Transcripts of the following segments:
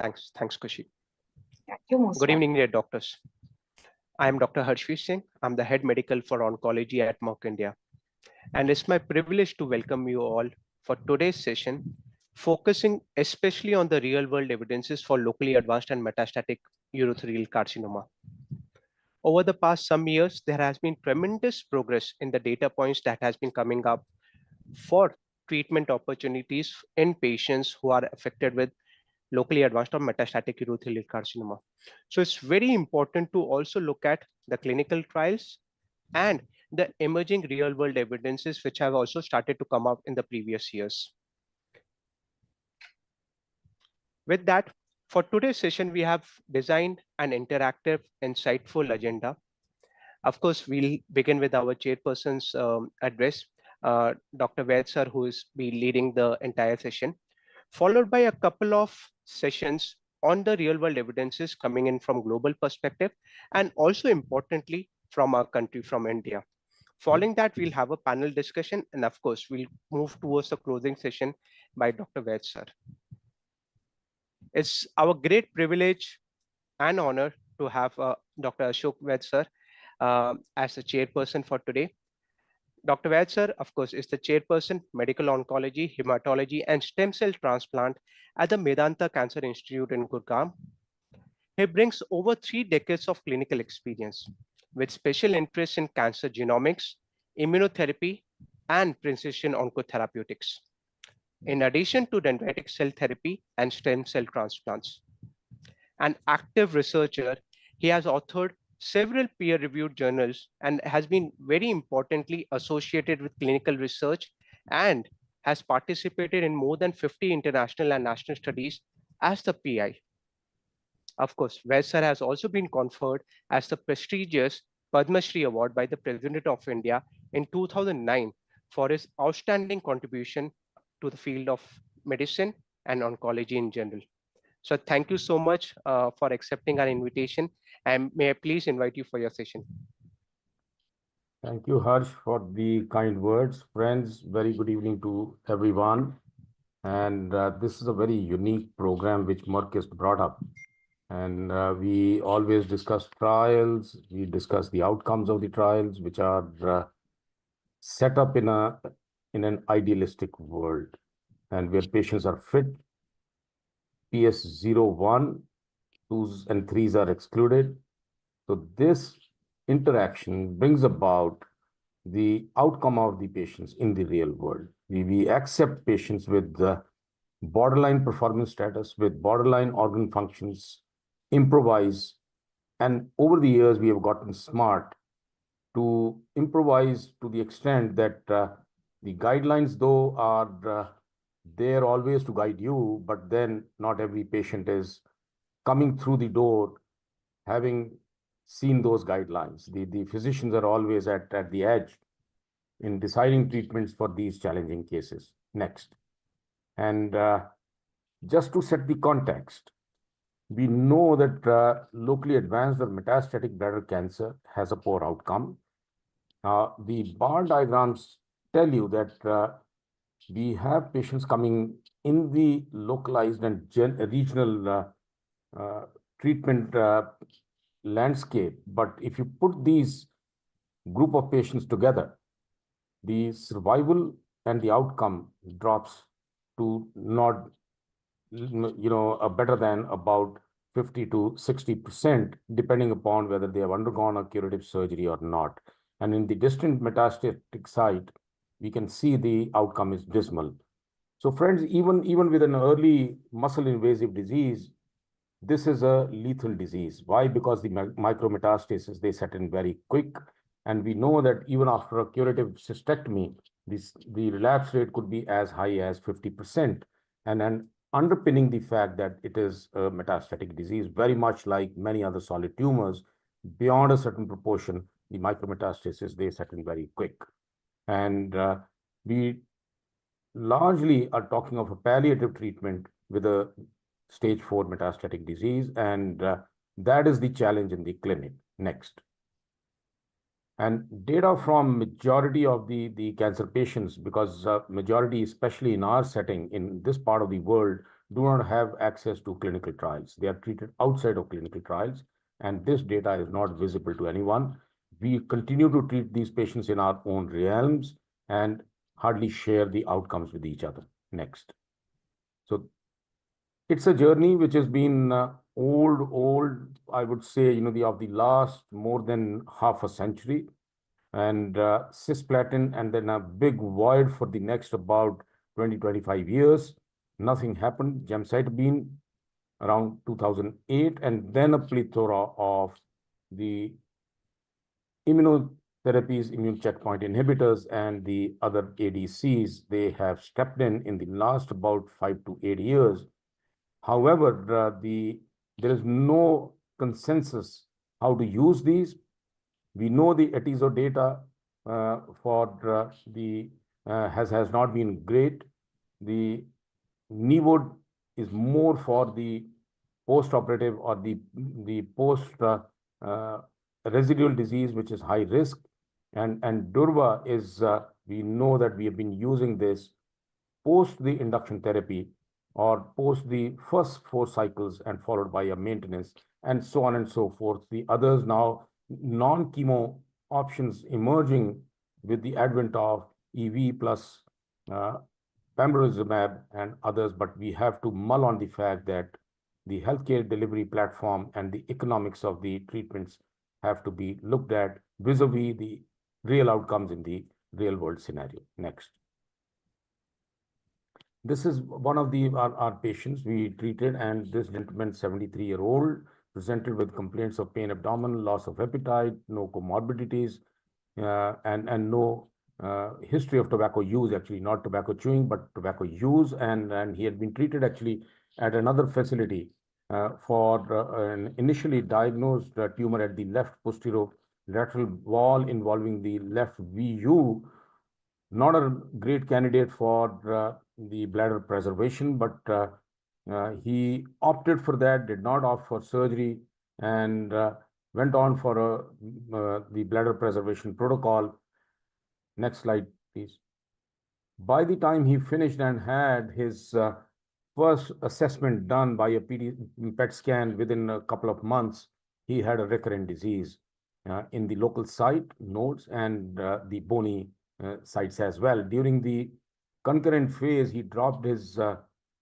Thanks, Kushi. Thank you, most Good welcome. evening, dear doctors. I am Dr. Harshveer Singh. I'm the head medical for oncology at mUC India. And it's my privilege to welcome you all for today's session, focusing especially on the real world evidences for locally advanced and metastatic urothelial carcinoma. Over the past some years, there has been tremendous progress in the data points that has been coming up for treatment opportunities in patients who are affected with locally advanced or metastatic urothelial carcinoma. So it's very important to also look at the clinical trials and the emerging real world evidences which have also started to come up in the previous years. With that, for today's session, we have designed an interactive, insightful agenda. Of course, we'll begin with our chairperson's address, Dr. Ved sir, who is be leading the entire session, followed by a couple of sessions on the real world evidences coming in from global perspective, and also importantly, from our country, from India. Following that, we'll have a panel discussion, and of course, we'll move towards the closing session by Dr. Ved sir. It's our great privilege and honor to have Dr. Ashok Ved sir as the chairperson for today. Dr. Ved sir, of course, is the chairperson, medical oncology, hematology, and stem cell transplant at the Medanta Cancer Institute in Gurgaon. He brings over 3 decades of clinical experience with special interest in cancer genomics, immunotherapy, and precision oncotherapeutics. In addition to dendritic cell therapy and stem cell transplants. An active researcher, he has authored several peer-reviewed journals and has been very importantly associated with clinical research and has participated in more than 50 international and national studies as the PI. Of course, Ved sir has also been conferred as the prestigious Padma Shri Award by the President of India in 2009 for his outstanding contribution to the field of medicine and oncology in general. So thank you so much for accepting our invitation, and may I please invite you for your session. Thank you, Harsh, for the kind words. Friends, very good evening to everyone. And this is a very unique program which Merck has brought up. And we always discuss trials. We discuss the outcomes of the trials, which are set up in an idealistic world, and where patients are fit. PS01, 2s and 3s are excluded. So this interaction brings about the outcome of the patients in the real world. We accept patients with borderline performance status, with borderline organ functions, improvise. And over the years, we have gotten smart to improvise to the extent that the guidelines, though, are there always to guide you, but then not every patient is coming through the door having seen those guidelines. The physicians are always at the edge in deciding treatments for these challenging cases. Next. And just to set the context, we know that locally advanced or metastatic bladder cancer has a poor outcome. The bar diagrams tell you that we have patients coming in the localized and regional treatment landscape. But if you put these group of patients together, the survival and the outcome drops to not, better than about 50 to 60%, depending upon whether they have undergone a curative surgery or not. And in the distant metastatic site, we can see the outcome is dismal. So friends, even with an early muscle invasive disease, this is a lethal disease. Why? Because the micrometastasis, they set in very quick. And we know that even after a curative cystectomy, the relapse rate could be as high as 50%. And then underpinning the fact that it is a metastatic disease, very much like many other solid tumors, beyond a certain proportion, the micrometastasis, they set in very quick. And we largely are talking of a palliative treatment with a stage 4 metastatic disease, and that is the challenge in the clinic. Next. And data from majority of the cancer patients, because majority, especially in our setting, in this part of the world, do not have access to clinical trials. They are treated outside of clinical trials, and this data is not visible to anyone. We continue to treat these patients in our own realms and hardly share the outcomes with each other. Next. So it's a journey which has been old, I would say, of the last more than half a century, and cisplatin, and then a big void for the next about 20, 25 years. Nothing happened. Gemcitabine around 2008, and then a plethora of the immunotherapies, immune checkpoint inhibitors, and the other ADCs. They have stepped in the last about 5 to 8 years. However, there is no consensus how to use these. We know the Atiso data for the has not been great. The Nivo is more for the post-operative or the post residual disease, which is high risk, and Durva is we know that we have been using this post the induction therapy or post the first 4 cycles and followed by a maintenance, and so on and so forth. The others now, non-chemo options emerging with the advent of EV plus pembrolizumab and others, but we have to mull on the fact that the healthcare delivery platform and the economics of the treatments have to be looked at vis-a-vis the real outcomes in the real world scenario. Next. This is one of our patients we treated, and this gentleman, 73-year-old, presented with complaints of pain, abdomen, loss of appetite, no comorbidities, and no history of tobacco use, actually not tobacco chewing, but tobacco use. And he had been treated actually at another facility for an initially diagnosed tumor at the left posterior lateral wall involving the left VU. Not a great candidate for the bladder preservation, but he opted for that, did not opt for surgery, and went on for the bladder preservation protocol. Next slide, please. By the time he finished and had his first assessment done by a PET scan within a couple of months, he had a recurrent disease in the local site nodes and the bony sites as well. During the concurrent phase, he dropped his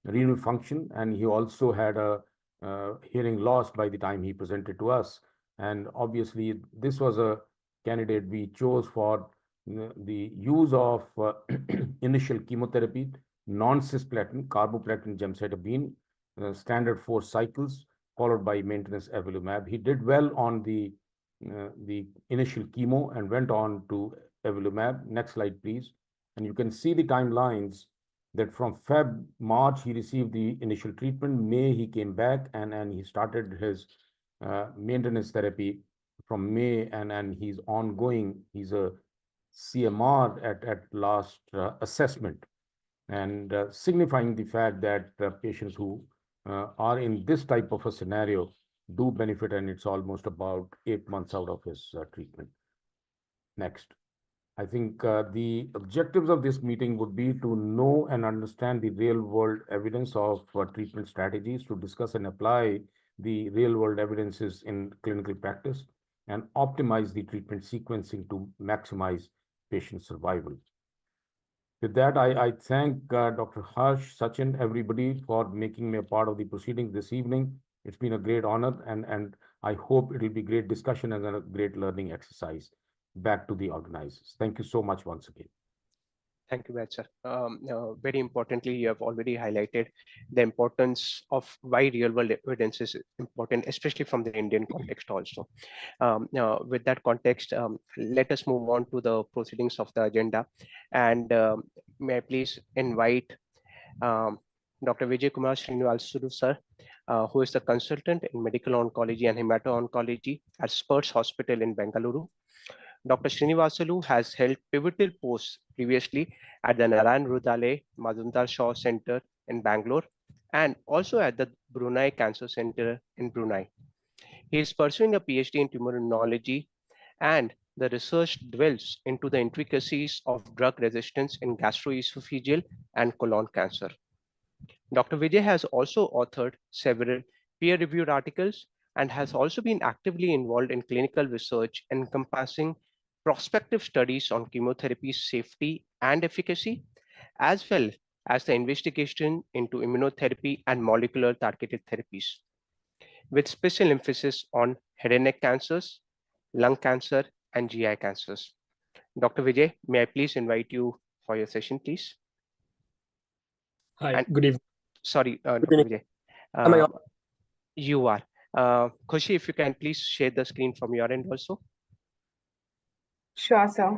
renal function, and he also had a hearing loss by the time he presented to us. And obviously, this was a candidate we chose for the use of initial chemotherapy, non-cisplatin, carboplatin, gemcitabine, standard 4 cycles, followed by maintenance avelumab. He did well on the initial chemo and went on to avelumab. Next slide, please. And you can see the timelines that from March, he received the initial treatment. May, he came back and he started his maintenance therapy from May, and he's ongoing. He's a CMR at last assessment, and signifying the fact that patients who are in this type of a scenario do benefit, and it's almost about 8 months out of his treatment. Next. I think the objectives of this meeting would be to know and understand the real world evidence of treatment strategies, to discuss and apply the real world evidences in clinical practice, and optimize the treatment sequencing to maximize patient survival. With that, I thank Dr. Harsh, Sachin, everybody for making me a part of the proceedings this evening. It's been a great honor, and I hope it will be great discussion and a great learning exercise. Back to the organizers. Thank you so much once again. Thank you, Ved, sir. Very importantly, you have already highlighted the importance of why real-world evidence is important, especially from the Indian context also. With that context, let us move on to the proceedings of the agenda. And may I please invite Dr. Vijay Kumar Srinivasulu, sir, who is the consultant in medical oncology and hemato-oncology at Spurs Hospital in Bengaluru. Dr. Srinivasulu has held pivotal posts previously at the Narayan Rudale Majumdar Shaw Center in Bangalore and also at the Brunei Cancer Center in Brunei. He is pursuing a PhD in tumor immunology, and the research dwells into the intricacies of drug resistance in gastroesophageal and colon cancer. Dr. Vijay has also authored several peer-reviewed articles and has also been actively involved in clinical research encompassing prospective studies on chemotherapy's safety and efficacy, as well as the investigation into immunotherapy and molecular targeted therapies, with special emphasis on head and neck cancers, lung cancer, and GI cancers. Dr. Vijay, may I please invite you for your session, please? Hi, And good evening. sorry, Good Dr. evening. Vijay, Am I uh, on? you are. Khushi, if you can please share the screen from your end also. Sure, sir.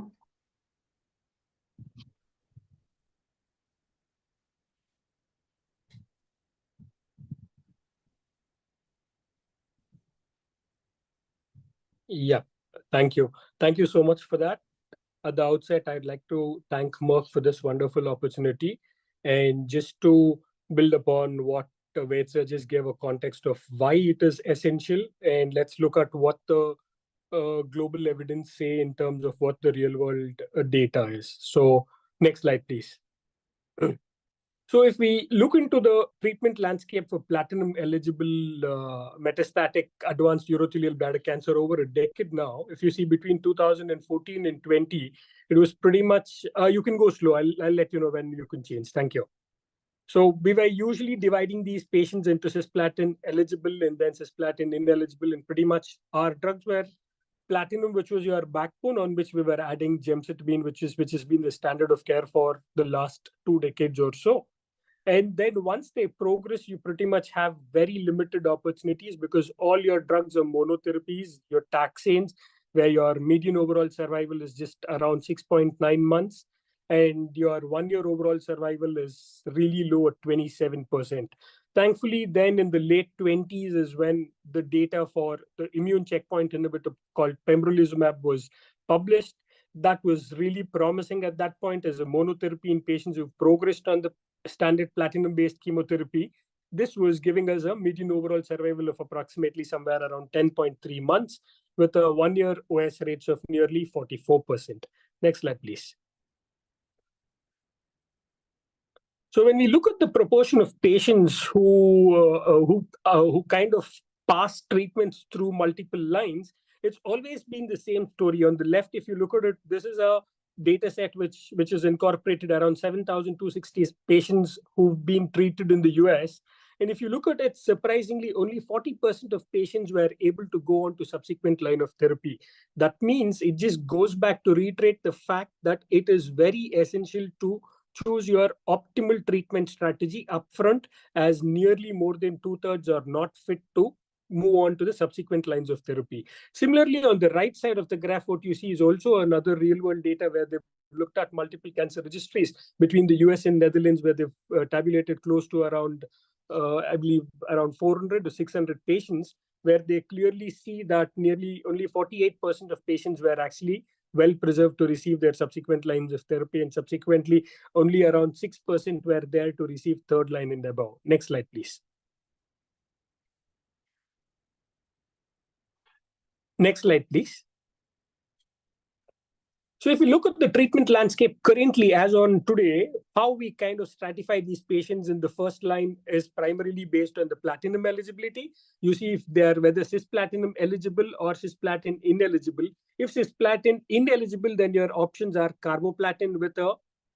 Yeah, thank you. Thank you so much for that. At the outset, I'd like to thank Merck for this wonderful opportunity. And just to build upon what Vedsa just gave a context of why it is essential, and let's look at what the global evidence say in terms of what the real world data is. So next slide, please. So if we look into the treatment landscape for platinum-eligible metastatic advanced urothelial bladder cancer over a decade now, if you see between 2014 and 20, it was pretty much, you can go slow, I'll let you know when you can change. Thank you. So we were usually dividing these patients into cisplatin eligible and then cisplatin ineligible, and pretty much our drugs were platinum, which was your backbone on which we were adding gemcitabine, which has been the standard of care for the last 2 decades or so. And then once they progress, you pretty much have very limited opportunities because all your drugs are monotherapies, your taxanes, where your median overall survival is just around 6.9 months. And your 1 year overall survival is really low at 27%. Thankfully, then in the late 20s is when the data for the immune checkpoint inhibitor called pembrolizumab was published. That was really promising at that point as a monotherapy in patients who've progressed on the standard platinum-based chemotherapy. This was giving us a median overall survival of approximately somewhere around 10.3 months with a 1 year OS rates of nearly 44%. Next slide, please. So when we look at the proportion of patients who kind of pass treatments through multiple lines, it's always been the same story. On the left, if you look at it, this is a data set which is incorporated around 7,260 patients who've been treated in the US. And if you look at it, surprisingly, only 40% of patients were able to go on to subsequent line of therapy. That means it just goes back to reiterate the fact that it is very essential to choose your optimal treatment strategy upfront, as nearly more than 2/3 are not fit to move on to the subsequent lines of therapy. Similarly, on the right side of the graph, what you see is also another real-world data where they've looked at multiple cancer registries between the US and Netherlands, where they've tabulated close to around, I believe, around 400 to 600 patients, where they clearly see that nearly only 48% of patients were actually well preserved to receive their subsequent lines of therapy, and subsequently only around 6% were there to receive third line and above. Next slide, please. Next slide, please. So if we look at the treatment landscape currently as on today, how we kind of stratify these patients in the first line is primarily based on the platinum eligibility. You see if they are whether cisplatinum eligible or cisplatin ineligible. If cisplatin ineligible, then your options are carboplatin with a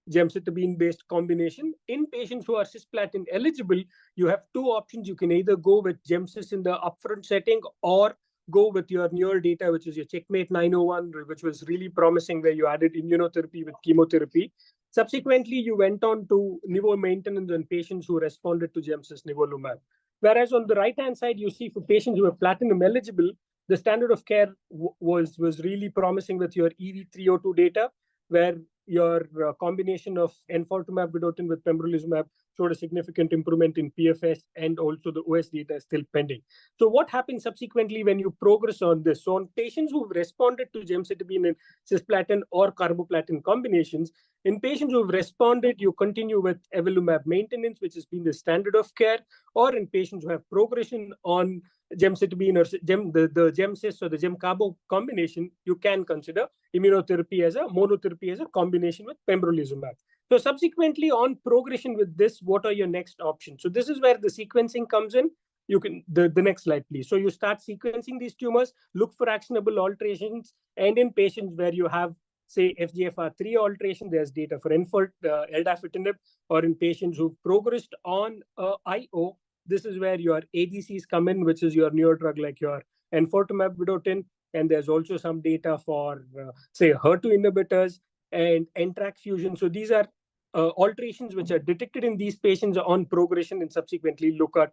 gemcitabine-based combination. In patients who are cisplatin eligible, you have 2 options. You can either go with gemcis in the upfront setting or go with your newer data, which is your Checkmate 901, which was really promising, where you added immunotherapy with chemotherapy. Subsequently, you went on to nivo maintenance on patients who responded to gemcis nivolumab. Whereas on the right-hand side, you see for patients who are platinum eligible, the standard of care was really promising with your EV302 data, where your combination of enfortumab vedotin with pembrolizumab showed a significant improvement in PFS, and also the OS data is still pending. So what happens subsequently when you progress on this? So on patients who've responded to gemcitabine and cisplatin or carboplatin combinations, in patients who've responded, you continue with avelumab maintenance, which has been the standard of care, or in patients who have progression on gemcitabine or the gemcis or the gem-carbo combination, you can consider immunotherapy as a monotherapy as a combination with pembrolizumab. So subsequently, on progression with this, what are your next options? So this is where the sequencing comes in. You can, the next slide, please. So you start sequencing these tumors, look for actionable alterations, and in patients where you have, say, FGFR3 alteration, there's data for eldafitinib, or in patients who've progressed on IO, this is where your ADCs come in, which is your newer drug like your enfortumab vedotin, and there's also some data for, say, HER2 inhibitors and NTRK fusion. So these are alterations which are detected in these patients on progression, and subsequently look at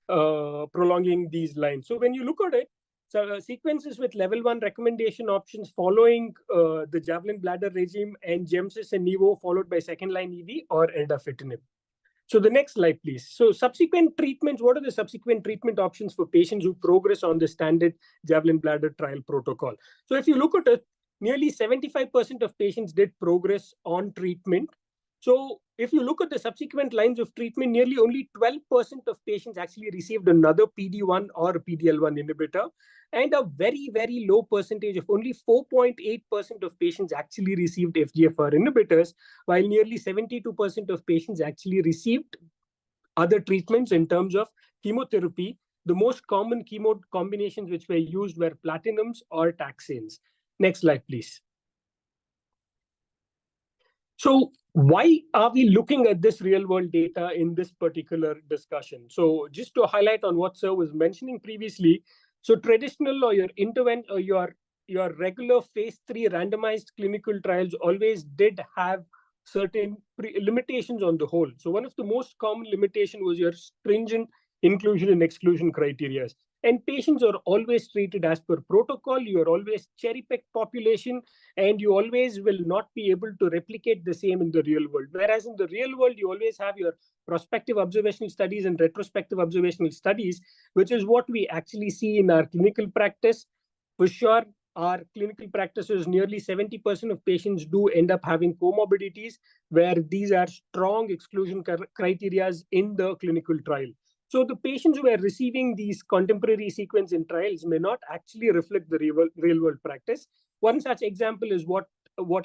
prolonging these lines. So when you look at it, so sequences with level 1 recommendation options following the Javelin bladder regime and Gemcis and Nivo, followed by second line EV or eldafitinib. So the next slide, please. So subsequent treatments, what are the subsequent treatment options for patients who progress on the standard Javelin bladder trial protocol? So if you look at it, nearly 75% of patients did progress on treatment. So if you look at the subsequent lines of treatment, nearly only 12% of patients actually received another PD-1 or PD-L1 inhibitor, and a very, very low percentage of only 4.8% of patients actually received FGFR inhibitors, while nearly 72% of patients actually received other treatments in terms of chemotherapy. The most common chemo combinations which were used were platinums or taxanes. Next slide, please. So why are we looking at this real world data in this particular discussion? So just to highlight on what Sir was mentioning previously, so traditional or your intervention or your regular phase 3 randomized clinical trials always did have certain limitations on the whole. So one of the most common limitation was your stringent inclusion and exclusion criteria. And patients are always treated as per protocol. You are always cherry-picked population, and you always will not be able to replicate the same in the real world. Whereas in the real world, you always have your prospective observational studies and retrospective observational studies, which is what we actually see in our clinical practice. For sure, our clinical practices, nearly 70% of patients do end up having comorbidities, where these are strong exclusion criteria in the clinical trial. So the patients who are receiving these contemporary sequence in trials may not actually reflect the real world practice. One such example is what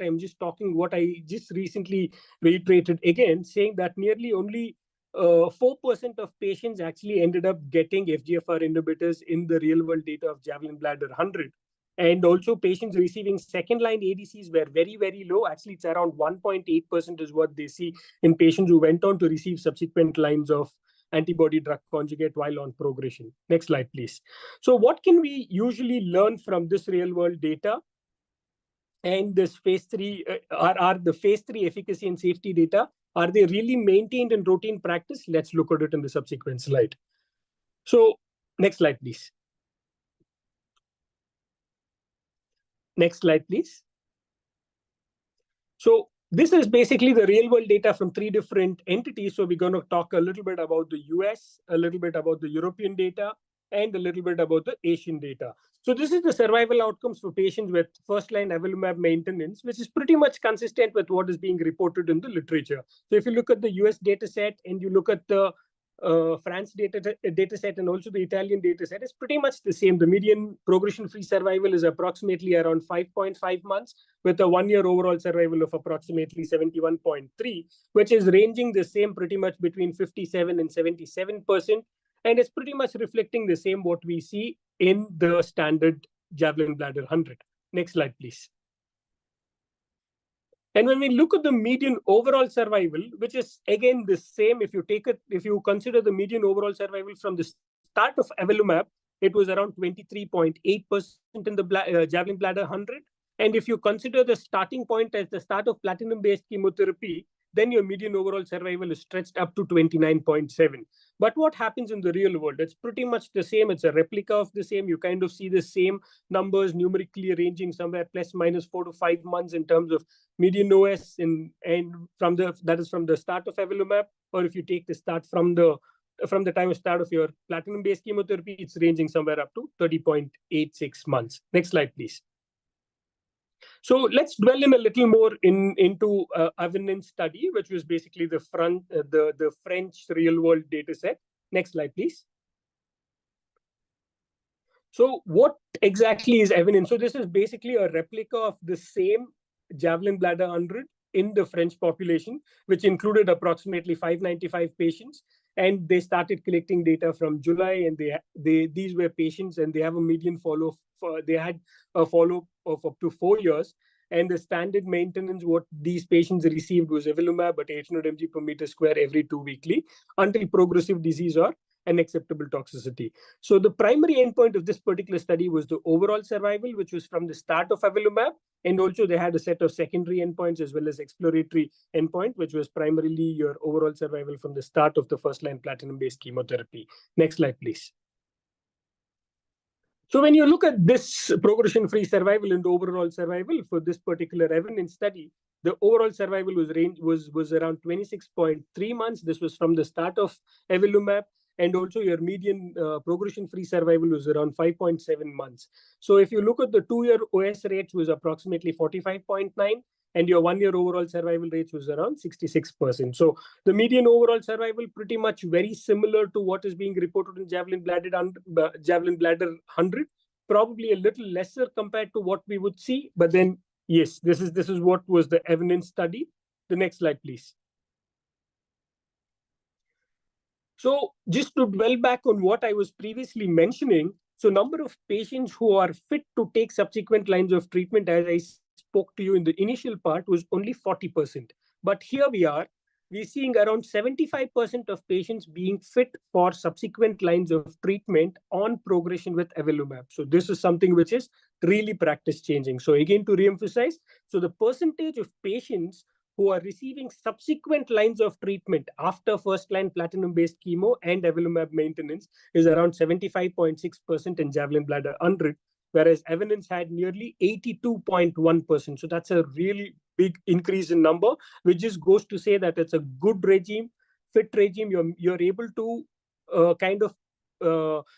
I just recently reiterated again, saying that nearly only 4% of patients actually ended up getting FGFR inhibitors in the real world data of Javelin Bladder 100. And also patients receiving second line ADCs were very, very low. Actually, it's around 1.8% is what they see in patients who went on to receive subsequent lines of antibody drug conjugate while on progression. Next slide, please. So what can we usually learn from this real world data? And this phase 3, are the phase 3 efficacy and safety data, are they really maintained in routine practice? Let's look at it in the subsequent slide. So next slide, please. Next slide, please. So this is basically the real world data from 3 different entities. So we're going to talk a little bit about the US, a little bit about the European data, and a little bit about the Asian data. So this is the survival outcomes for patients with first-line avelumab maintenance, which is pretty much consistent with what is being reported in the literature. So if you look at the US data set and you look at the France data set and also the Italian data set, is pretty much the same. The median progression-free survival is approximately around 5.5 months, with a 1-year overall survival of approximately 71.3, which is ranging the same pretty much between 57 and 77%. And it's pretty much reflecting the same what we see in the standard Javelin Bladder 100. Next slide, please. And when we look at the median overall survival, which is again the same, if you consider the median overall survival from the start of avelumab, it was around 23.8% in the Javelin Bladder 100. And if you consider the starting point as the start of platinum-based chemotherapy, then your median overall survival is stretched up to 29.7. But what happens in the real world? It's pretty much the same. It's a replica of the same. You kind of see the same numbers numerically ranging somewhere plus minus 4 to 5 months in terms of median OS, and that is from the start of avelumab, or if you take the start from the time of start of your platinum-based chemotherapy, it's ranging somewhere up to 30.86 months. Next slide, please. So let's dwell in a little more into Avenin's study, which was basically the French real-world data set. Next slide, please. So what exactly is Avenin? So this is basically a replica of the same Javelin Bladder 100, in the French population, which included approximately 595 patients. And they started collecting data from July, and these were patients, and they have a median follow. They had a follow of up to 4 years. And the standard maintenance, what these patients received was avelumab at 800 mg per meter square every 2 weekly until progressive disease or unacceptable toxicity. So the primary endpoint of this particular study was the overall survival, which was from the start of avelumab. And also they had a set of secondary endpoints as well as exploratory endpoint, which was primarily your overall survival from the start of the first-line platinum-based chemotherapy. Next slide, please. So when you look at this progression-free survival and overall survival for this particular evidence study, the overall survival was around 26.3 months. This was from the start of avelumab. And also your median progression-free survival was around 5.7 months. So if you look at the 2-year OS rates was approximately 45.9, and your 1-year overall survival rates was around 66%. So the median overall survival pretty much very similar to what is being reported in Javelin Bladder 100, probably a little lesser compared to what we would see. But then, yes, this is what was the evidence study. The next slide, please. So just to dwell back on what I was previously mentioning, so number of patients who are fit to take subsequent lines of treatment, as I spoke to you in the initial part, was only 40%. But here we're seeing around 75% of patients being fit for subsequent lines of treatment on progression with avelumab. So this is something which is really practice changing. So again, to reemphasize, so the percentage of patients who are receiving subsequent lines of treatment after first-line platinum-based chemo and avelumab maintenance is around 75.6% in Javelin Bladder 100, whereas Evidence had nearly 82.1%. So that's a really big increase in number, which just goes to say that it's a good regime, fit regime. You're able to kind of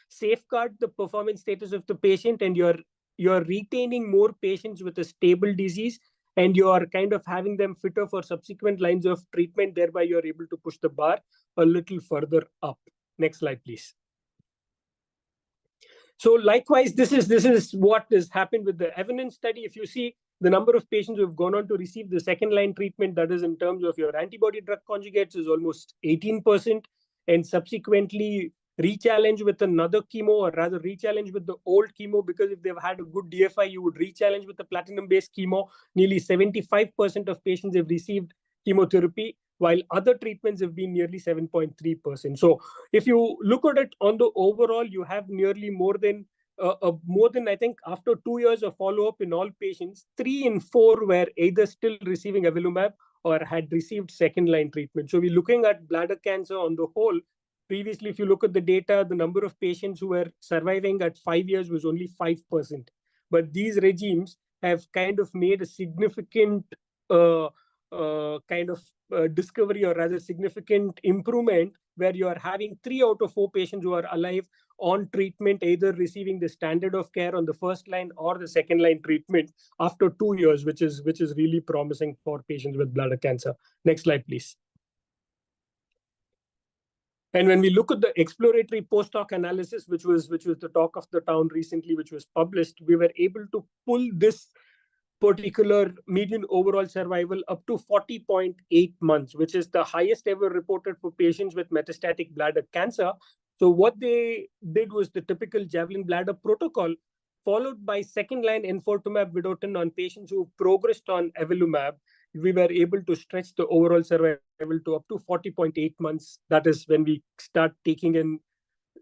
safeguard the performance status of the patient, and you're retaining more patients with a stable disease, and you are kind of having them fitter for subsequent lines of treatment. Thereby, you're able to push the bar a little further up. Next slide, please. So likewise, this is what has happened with the Evidence study. If you see the number of patients who have gone on to receive the second-line treatment, that is in terms of your antibody-drug conjugates, is almost 18%, and subsequently re-challenge with another chemo, or rather re-challenge with the old chemo, because if they've had a good DFI, you would re-challenge with the platinum-based chemo. Nearly 75% of patients have received chemotherapy, while other treatments have been nearly 7.3%. So if you look at it on the overall, you have nearly more than I think after 2 years of follow-up in all patients, 3 in 4 were either still receiving avelumab or had received second-line treatment. So we're looking at bladder cancer on the whole. Previously, if you look at the data, the number of patients who were surviving at 5 years was only 5%. But these regimes have kind of made a significant discovery, or rather significant improvement, where you are having 3 out of 4 patients who are alive on treatment, either receiving the standard of care on the first line or the second line treatment after 2 years, which is really promising for patients with bladder cancer. Next slide, please. And when we look at the exploratory post-hoc analysis, which was the talk of the town recently, which was published, we were able to pull this particular median overall survival up to 40.8 months, which is the highest ever reported for patients with metastatic bladder cancer. So what they did was the typical Javelin Bladder protocol, followed by second-line enfortumab vedotin on patients who progressed on avelumab. We were able to stretch the overall survival to up to 40.8 months. That is when we start taking in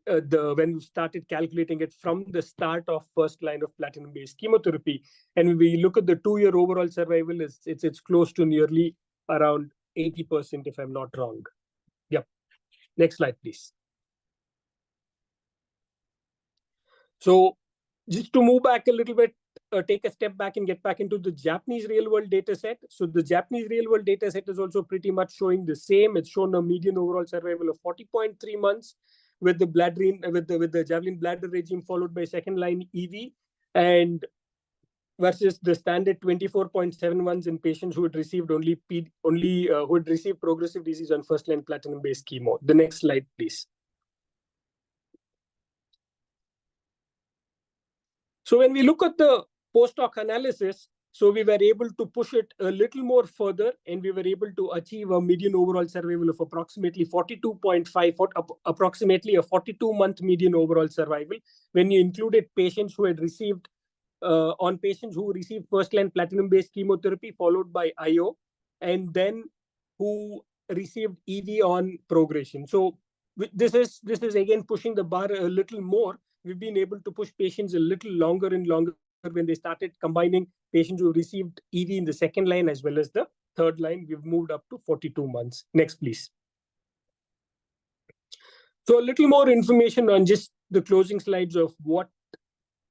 when we started calculating it from the start of first line of platinum-based chemotherapy. And we look at the 2-year overall survival, it's close to nearly around 80%, if I'm not wrong. Yep. Next slide, please. So just to move back a little bit, take a step back and get back into the Japanese real-world data set. So the Japanese real-world data set is also pretty much showing the same. It's shown a median overall survival of 40.3 months with the the Javelin Bladder regime, followed by second-line EV, and versus the standard 24.7 months in patients who had received who had received progressive disease on first-line platinum-based chemo. The next slide, please. So when we look at the post-hoc analysis, So we were able to push it a little more further, and we were able to achieve a median overall survival of approximately 42.5, approximately a 42-month median overall survival, when you included patients who had received, on patients who received first-line platinum-based chemotherapy followed by IO, and then who received EV on progression. So this is again pushing the bar a little more. We've been able to push patients a little longer and longer when they started combining patients who received EV in the second line as well as the third line. We've moved up to 42 months. Next, please. So a little more information on just the closing slides of what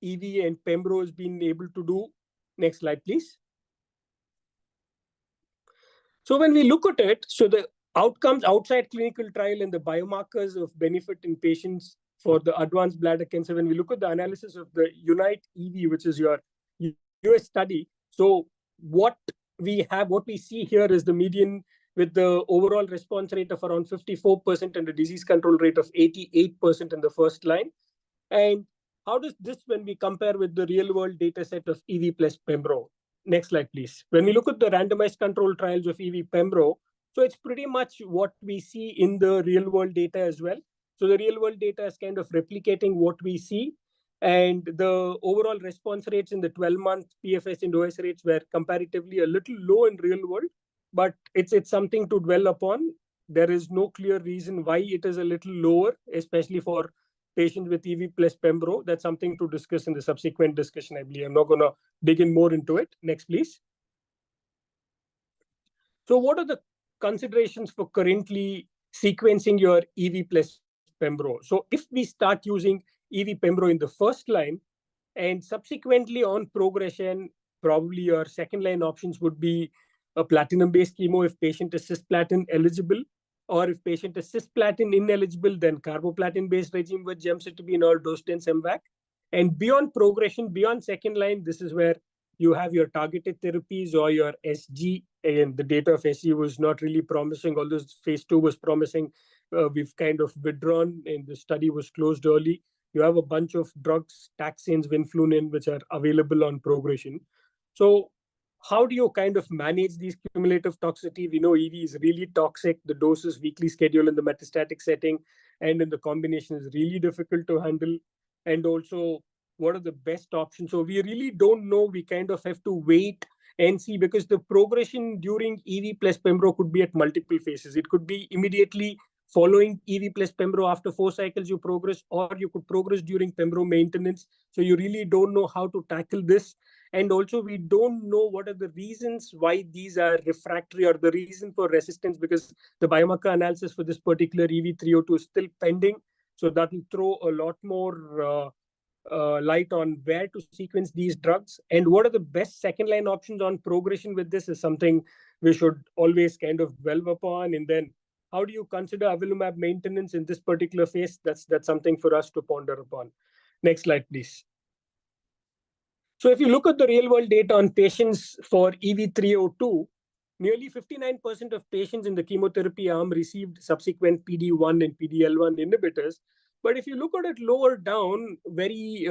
EV and Pembro has been able to do. Next slide, please. So when we look at it, so the outcomes outside clinical trial and the biomarkers of benefit in patients for the advanced bladder cancer, when we look at the analysis of the Unite EV, which is your US study, so what we see here is the median with the overall response rate of around 54% and the disease control rate of 88% in the first line. And how does this, when we compare with the real world data set of EV plus Pembro? Next slide, please. When we look at the randomized control trials of EV Pembro, so it's pretty much what we see in the real world data as well. So the real world data is kind of replicating what we see. And the overall response rates in the 12-month PFS and OS rates were comparatively a little low in real world, but it's something to dwell upon. There is no clear reason why it is a little lower, especially for patients with EV plus Pembro. That's something to discuss in the subsequent discussion, I believe. I'm not going to dig in more into it. Next, please. So what are the considerations for currently sequencing your EV plus Pembro? So if we start using EV Pembro in the first line, and subsequently on progression, probably your second line options would be a platinum-based chemo if patient is cisplatin eligible, or if patient is cisplatin ineligible, then carboplatin-based regime with gemcitabine or Dostan Semvac. And beyond progression, beyond second line, this is where you have your targeted therapies or your SG. And the data of SG was not really promising, although phase 2 was promising. We've kind of withdrawn, and the study was closed early. You have a bunch of drugs, taxanes, vinflunin, which are available on progression. So how do you kind of manage these cumulative toxicity? We know EV is really toxic. The dose is weekly schedule in the metastatic setting, and in the combination is really difficult to handle. And also, what are the best options? So we really don't know. We kind of have to wait and see, because the progression during EV plus Pembro could be at multiple phases. It could be immediately following EV plus Pembro after 4 cycles you progress, or you could progress during Pembro maintenance. So you really don't know how to tackle this. And also we don't know what are the reasons why these are refractory or the reason for resistance, because the biomarker analysis for this particular EV302 is still pending. So that will throw a lot more light on where to sequence these drugs and what are the best second line options on progression with this is something we should always kind of dwell upon. And then how do you consider avelumab maintenance in this particular phase? That's something for us to ponder upon. Next slide, please. So if you look at the real world data on patients for EV302, nearly 59% of patients in the chemotherapy arm received subsequent PD-1 and PD-L1 inhibitors. But if you look at it lower down, very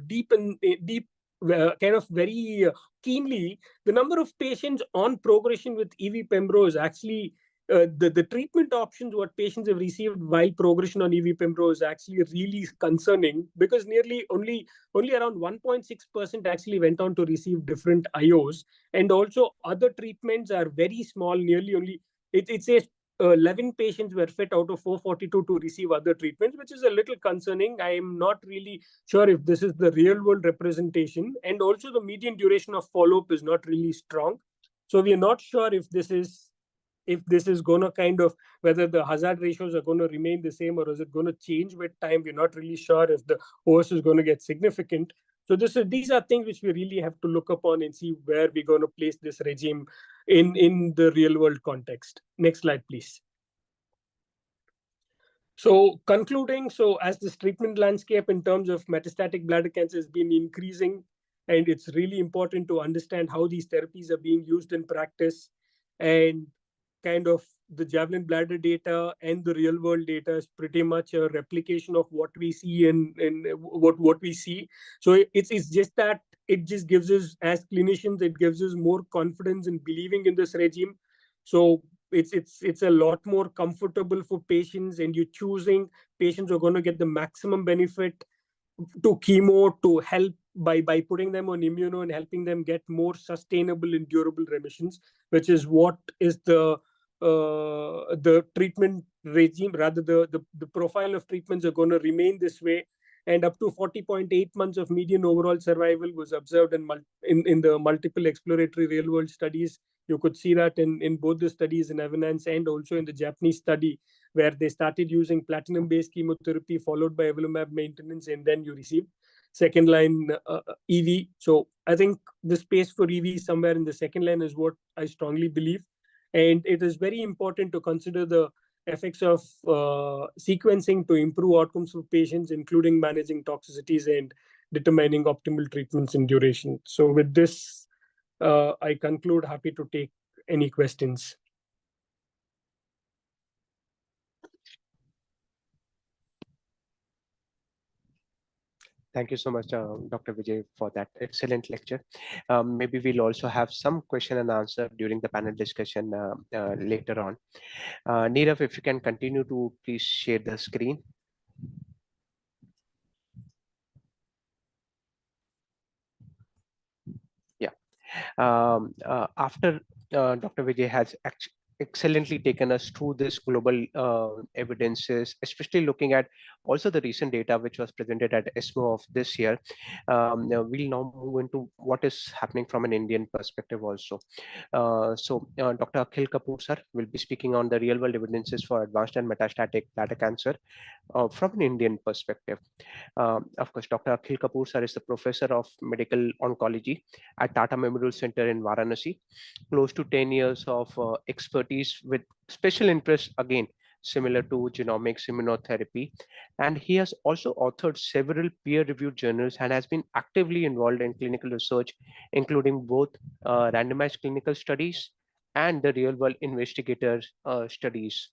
deep, kind of very keenly, the number of patients on progression with EV Pembro is actually the treatment options what patients have received while progression on EV Pembro is actually really concerning, because nearly only around 1.6% actually went on to receive different IOs, and also other treatments are very small. Nearly only it says 11 patients were fit out of 442 to receive other treatments, which is a little concerning. I am not really sure if this is the real world representation, and also the median duration of follow-up is not really strong. So we are not sure if this is going to kind of, whether the hazard ratios are going to remain the same or is it going to change with time. We're not really sure if the OS is going to get significant. So these are things which we really have to look upon and see where we're going to place this regime in the real world context. Next slide, please. So concluding, so as this treatment landscape in terms of metastatic bladder cancer has been increasing, and it's really important to understand how these therapies are being used in practice, and kind of the Javelin bladder data and the real world data is pretty much a replication of what we see in what we see. So it's just that it just gives us, as clinicians, it gives us more confidence in believing in this regime. So it's a lot more comfortable for patients, and you're choosing patients who are going to get the maximum benefit to chemo, to help by putting them on immuno and helping them get more sustainable and durable remissions, which is what is the treatment regime. Rather, the profile of treatments are going to remain this way, and up to 40.8 months of median overall survival was observed in the multiple exploratory real world studies. You could see that in both the studies in Evidence and also in the Japanese study, where they started using platinum-based chemotherapy followed by evolumab maintenance, and then you receive second line EV. So I think the space for EV somewhere in the second line is what I strongly believe. And it is very important to consider the effects of sequencing to improve outcomes for patients, including managing toxicities and determining optimal treatments and duration. So with this, I conclude. Happy to take any questions. Thank you so much, Dr. Vijay, for that excellent lecture. Maybe we'll also have some question and answer during the panel discussion later on. Nirav, if you can continue to please share the screen. Yeah. After Dr. Vijay has excellently taken us through this global evidences, especially looking at also the recent data which was presented at ESMO of this year. Now we'll now move into what is happening from an Indian perspective also. Dr. Akhil Kapoor sir will be speaking on the real world evidences for advanced and metastatic bladder cancer from an Indian perspective. Of course, Dr. Akhil Kapoor sir is the professor of medical oncology at Tata Memorial Center in Varanasi. Close to 10 years of expertise with special interest, again, similar to genomics, immunotherapy. And he has also authored several peer-reviewed journals and has been actively involved in clinical research, including both randomized clinical studies and the real-world investigator studies.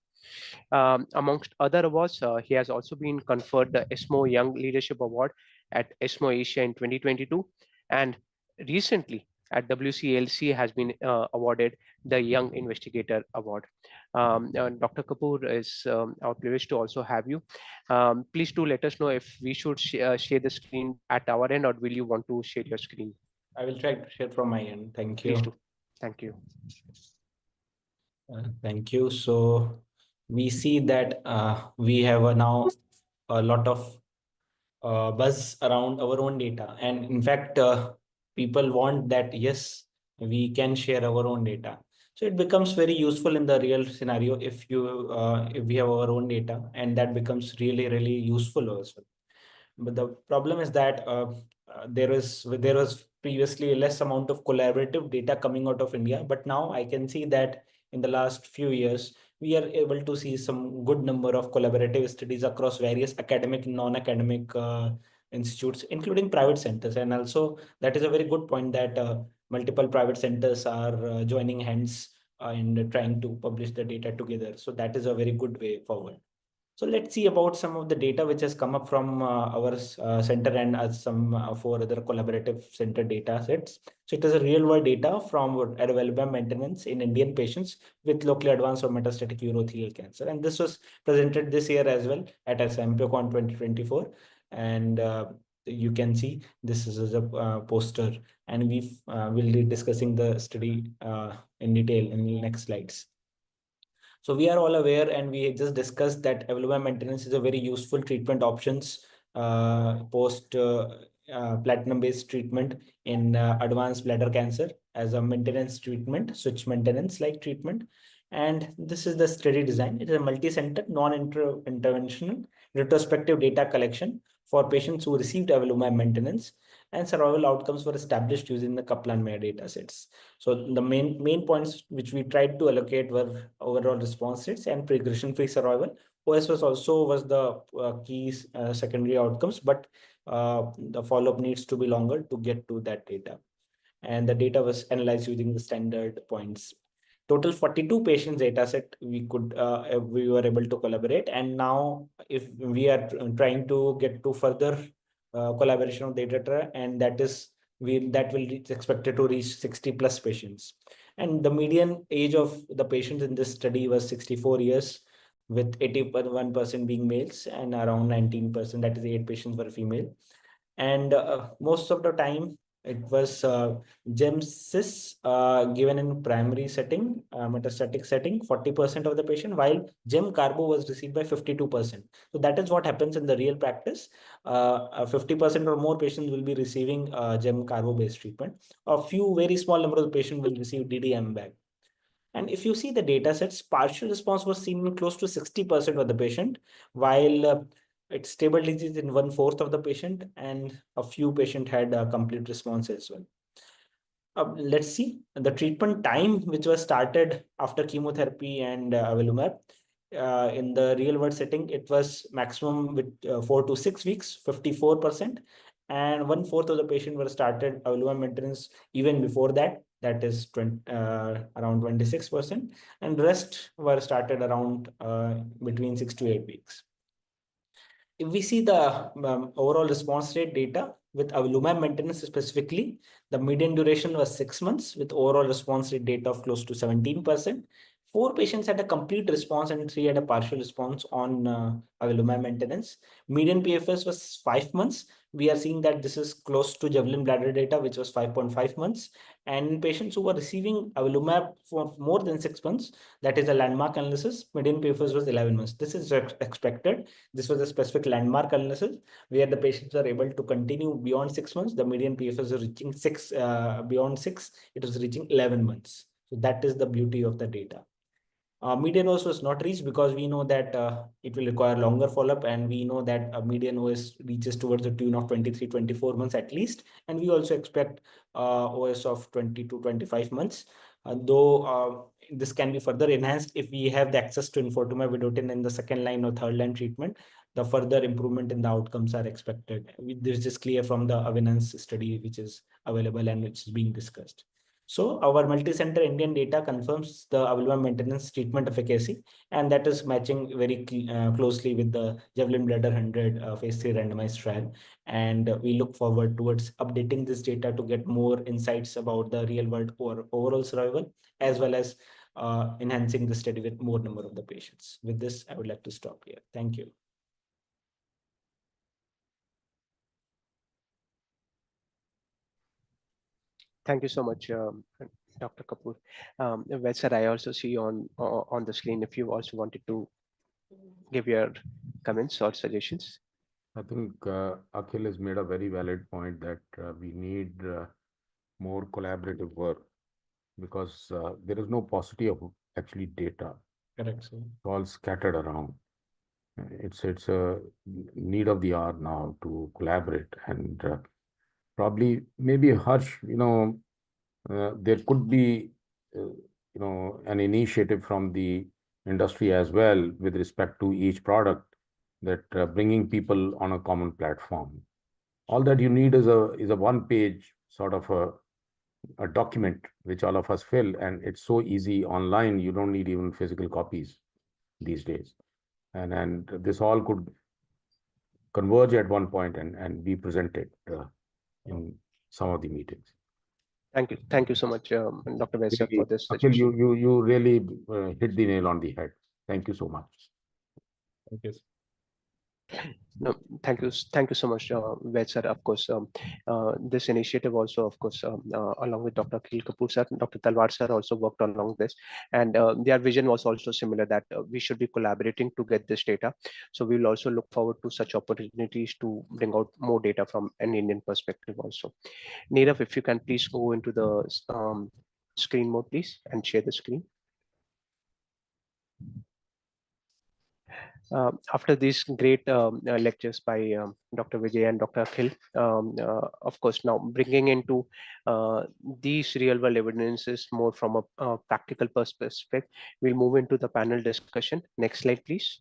Amongst other awards, he has also been conferred the ESMO Young Leadership Award at ESMO Asia in 2022, and recently at WCLC has been awarded the Young Investigator Award. Dr. Kapoor, is our privilege to also have you. Please do let us know if we should share the screen at our end, or will you want to share your screen? I will try to share from my end. Thank you. Please do. Thank you. Thank you. So we see that we have now a lot of buzz around our own data. And in fact, people want that, yes, we can share our own data. So it becomes very useful in the real scenario if we have our own data, and that becomes really, really useful as well. But the problem is that there was previously less amount of collaborative data coming out of India, but now I can see that in the last few years we are able to see some good number of collaborative studies across various academic and non-academic institutes, including private centers. And also that is a very good point that multiple private centers are joining hands and trying to publish the data together. So that is a very good way forward. So let's see about some of the data which has come up from our center and some 4 other collaborative center data sets. So it is a real world data from adalimumab maintenance in Indian patients with locally advanced or metastatic urothelial cancer. And this was presented this year as well at SAMPIOCON 2024. And you can see this is a poster, and we will be discussing the study in detail in the next slides. So we are all aware, and we just discussed that evolumab maintenance is a very useful treatment options post platinum-based treatment in advanced bladder cancer as a maintenance treatment, switch maintenance like treatment. And this is the study design. It is a multi-center, non-interventional retrospective data collection for patients who received evolumab maintenance, and survival outcomes were established using the Kaplan-Meier data sets. So the main points which we tried to allocate were overall response rates and progression-free survival. OS was also the key secondary outcomes, but the follow-up needs to be longer to get to that data. And the data was analyzed using the standard points. Total 42 patients data set we were able to collaborate. And now if we are trying to get to further collaboration of data, and that is that will reach, expected to reach 60 plus patients. And the median age of the patients in this study was 64 years, with 81% being males and around 19%, that is 8 patients were female. And most of the time it was GEM-CIS given in primary setting, metastatic setting, 40% of the patient, while GEM-carbo was received by 52%. So that is what happens in the real practice. 50% or more patients will be receiving GEM-carbo based treatment. A few very small number of patients will receive DDM-BAG. And if you see the data sets, partial response was seen in close to 60% of the patient, while it's stable disease in 1/4 of the patient, and a few patient had a complete response as well. Let's see the treatment time, which was started after chemotherapy and avelumab. In the real world setting, it was maximum with 4 to 6 weeks, 54%, and 1/4 of the patient were started avelumab maintenance even before that. That is around 26%, and rest were started around between 6 to 8 weeks. If we see the overall response rate data with avelumab maintenance specifically, the median duration was 6 months with overall response rate data of close to 17%. 4 patients had a complete response and 3 had a partial response on avelumab maintenance. Median PFS was 5 months. We are seeing that this is close to Javelin bladder data, which was 5.5 months. And in patients who were receiving avelumab for more than 6 months, that is a landmark analysis, median PFS was 11 months. This is expected. This was a specific landmark analysis where the patients are able to continue beyond 6 months. The median PFS is reaching beyond 6, it was reaching 11 months. So that is the beauty of the data. Median OS was not reached because we know that it will require longer follow-up, and we know that median OS reaches towards the tune of 23-24 months at least, and we also expect OS of 20 to 25 months. Though this can be further enhanced if we have the access to enfortumab vedotin in the second line or third line treatment. The further improvement in the outcomes are expected. This is clear from the Avenance study, which is available and which is being discussed. So our multi-center Indian data confirms the avelumab maintenance treatment efficacy, and that is matching very closely with the Javelin Bladder 100 phase 3 randomized trial. And we look forward towards updating this data to get more insights about the real world or overall survival, as well as enhancing the study with more number of the patients. With this, I would like to stop here. Thank you. Thank you so much, Dr. Kapoor. Well, sir, I also see on the screen if you also wanted to give your comments or suggestions. I think Akhil has made a very valid point that we need more collaborative work, because there is no paucity of actually data. Correct, sir. It's all scattered around. It's a need of the hour now to collaborate, and probably maybe Harsh, there could be an initiative from the industry as well with respect to each product, that bringing people on a common platform. All that you need is a one-page sort of a document which all of us fill, and it's so easy online. You don't need even physical copies these days, and this all could converge at one point and be presented in some of the meetings. Thank you so much, Dr. Vaidya, Really, for this Akhil, suggestion. you really hit the nail on the head. Thank you so much. Thank you. No, thank you so much, Ved sir. Of course, this initiative also, of course, along with Dr. Akhil Kapoor sir, Dr. Talwar sir also worked along this, and their vision was also similar, that we should be collaborating to get this data. So we will also look forward to such opportunities to bring out more data from an Indian perspective also. Nirav, if you can please go into the screen mode, please, and share the screen. After these great lectures by Dr. Vijay and Dr. Akhil, of course, now bringing into these real world evidences more from a practical perspective, we'll move into the panel discussion. Next slide, please,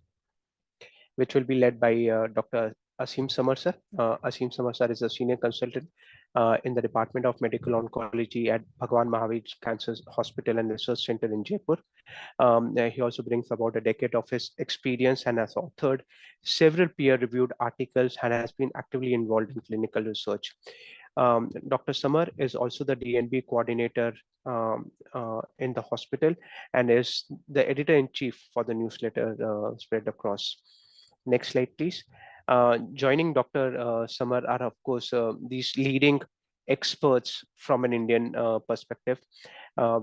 which will be led by Dr. Asim Samar sir. Asim Samar sir is a senior consultant in the Department of Medical Oncology at Bhagwan Mahavir Cancer Hospital and Research Center in Jaipur. He also brings about a decade of his experience and has authored several peer-reviewed articles and has been actively involved in clinical research. Dr. Samar is also the DNB coordinator in the hospital and is the editor-in-chief for the newsletter spread across. Next slide, please. Joining Dr. Samar are, of course, these leading experts from an Indian perspective.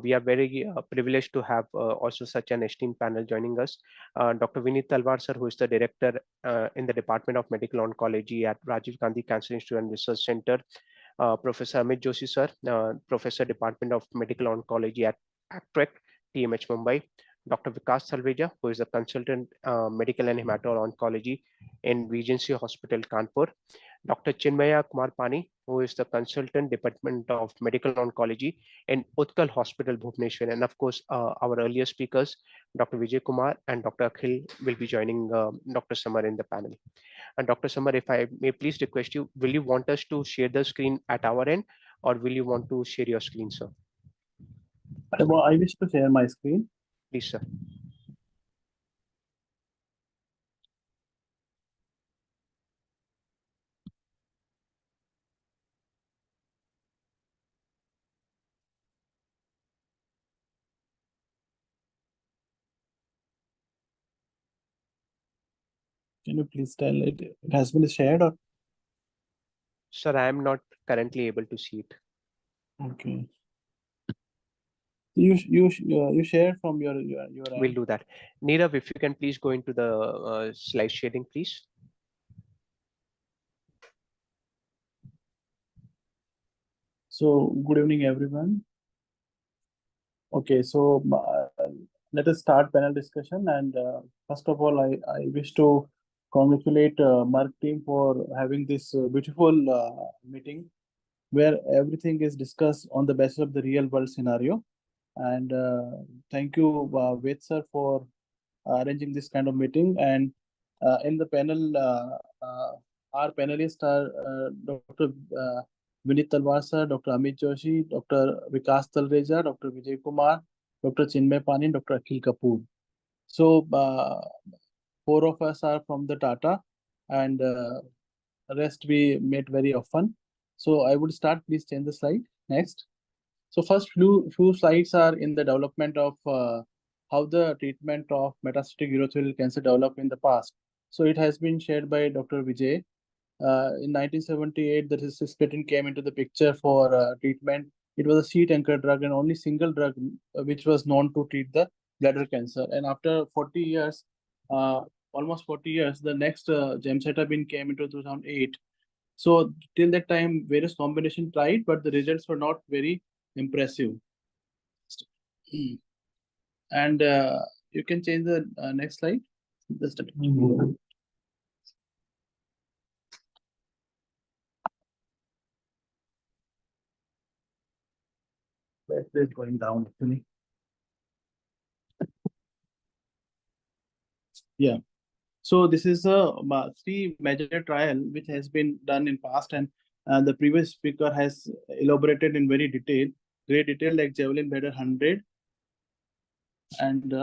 We are very privileged to have also such an esteemed panel joining us. Dr. Vineet Talwar sir, who is the director in the Department of Medical Oncology at Rajiv Gandhi Cancer Institute and Research Center. Professor Amit Joshi sir, Professor Department of Medical Oncology at ACTREC, TMH Mumbai. Dr. Vikas Salveja, who is a consultant medical and hemato-oncology in Regency Hospital, Kanpur. Dr. Chinmaya Kumar Pani, who is the consultant Department of Medical Oncology in Utkal Hospital, Bhubaneswar. And of course, our earlier speakers, Dr. Vijay Kumar and Dr. Akhil will be joining Dr. Samar in the panel. And Dr. Samar, if I may please request you, will you want us to share the screen at our end or will you want to share your screen, sir? Well, I wish to share my screen. Please, sir. Can you please tell it has been shared or? Sir, I am not currently able to see it. Okay. You share from your We'll end. do that. Nirav, if you can please go into the slide sharing, please. So good evening, everyone. Okay, so let us start panel discussion. And first of all, I wish to congratulate Merck team for having this beautiful meeting where everything is discussed on the basis of the real world scenario. And thank you, Ved sir, for arranging this kind of meeting. And in the panel, our panelists are Dr. Vineet Talwar sir, Dr. Amit Joshi, Dr. Vikas Talreja, Dr. Vijay Kumar, Dr. Chinmay Pani, Dr. Akhil Kapoor. So four of us are from the Tata, and rest we met very often. So I would start. Please change the slide. Next. So first few slides are in the development of how the treatment of metastatic urothelial cancer developed in the past. So it has been shared by Dr. Vijay. In 1978, the cisplatin came into the picture for treatment. It was a seat anchor drug and only single drug which was known to treat the bladder cancer. And after 40 years, almost 40 years, the next gemcitabine came into 2008. So till that time, various combination tried, but the results were not very impressive. And you can change the next slide. Just it's going down actually. Yeah. So this is a three major trial which has been done in past, and the previous speaker has elaborated in very great detail, like Javelin Bladder 100 and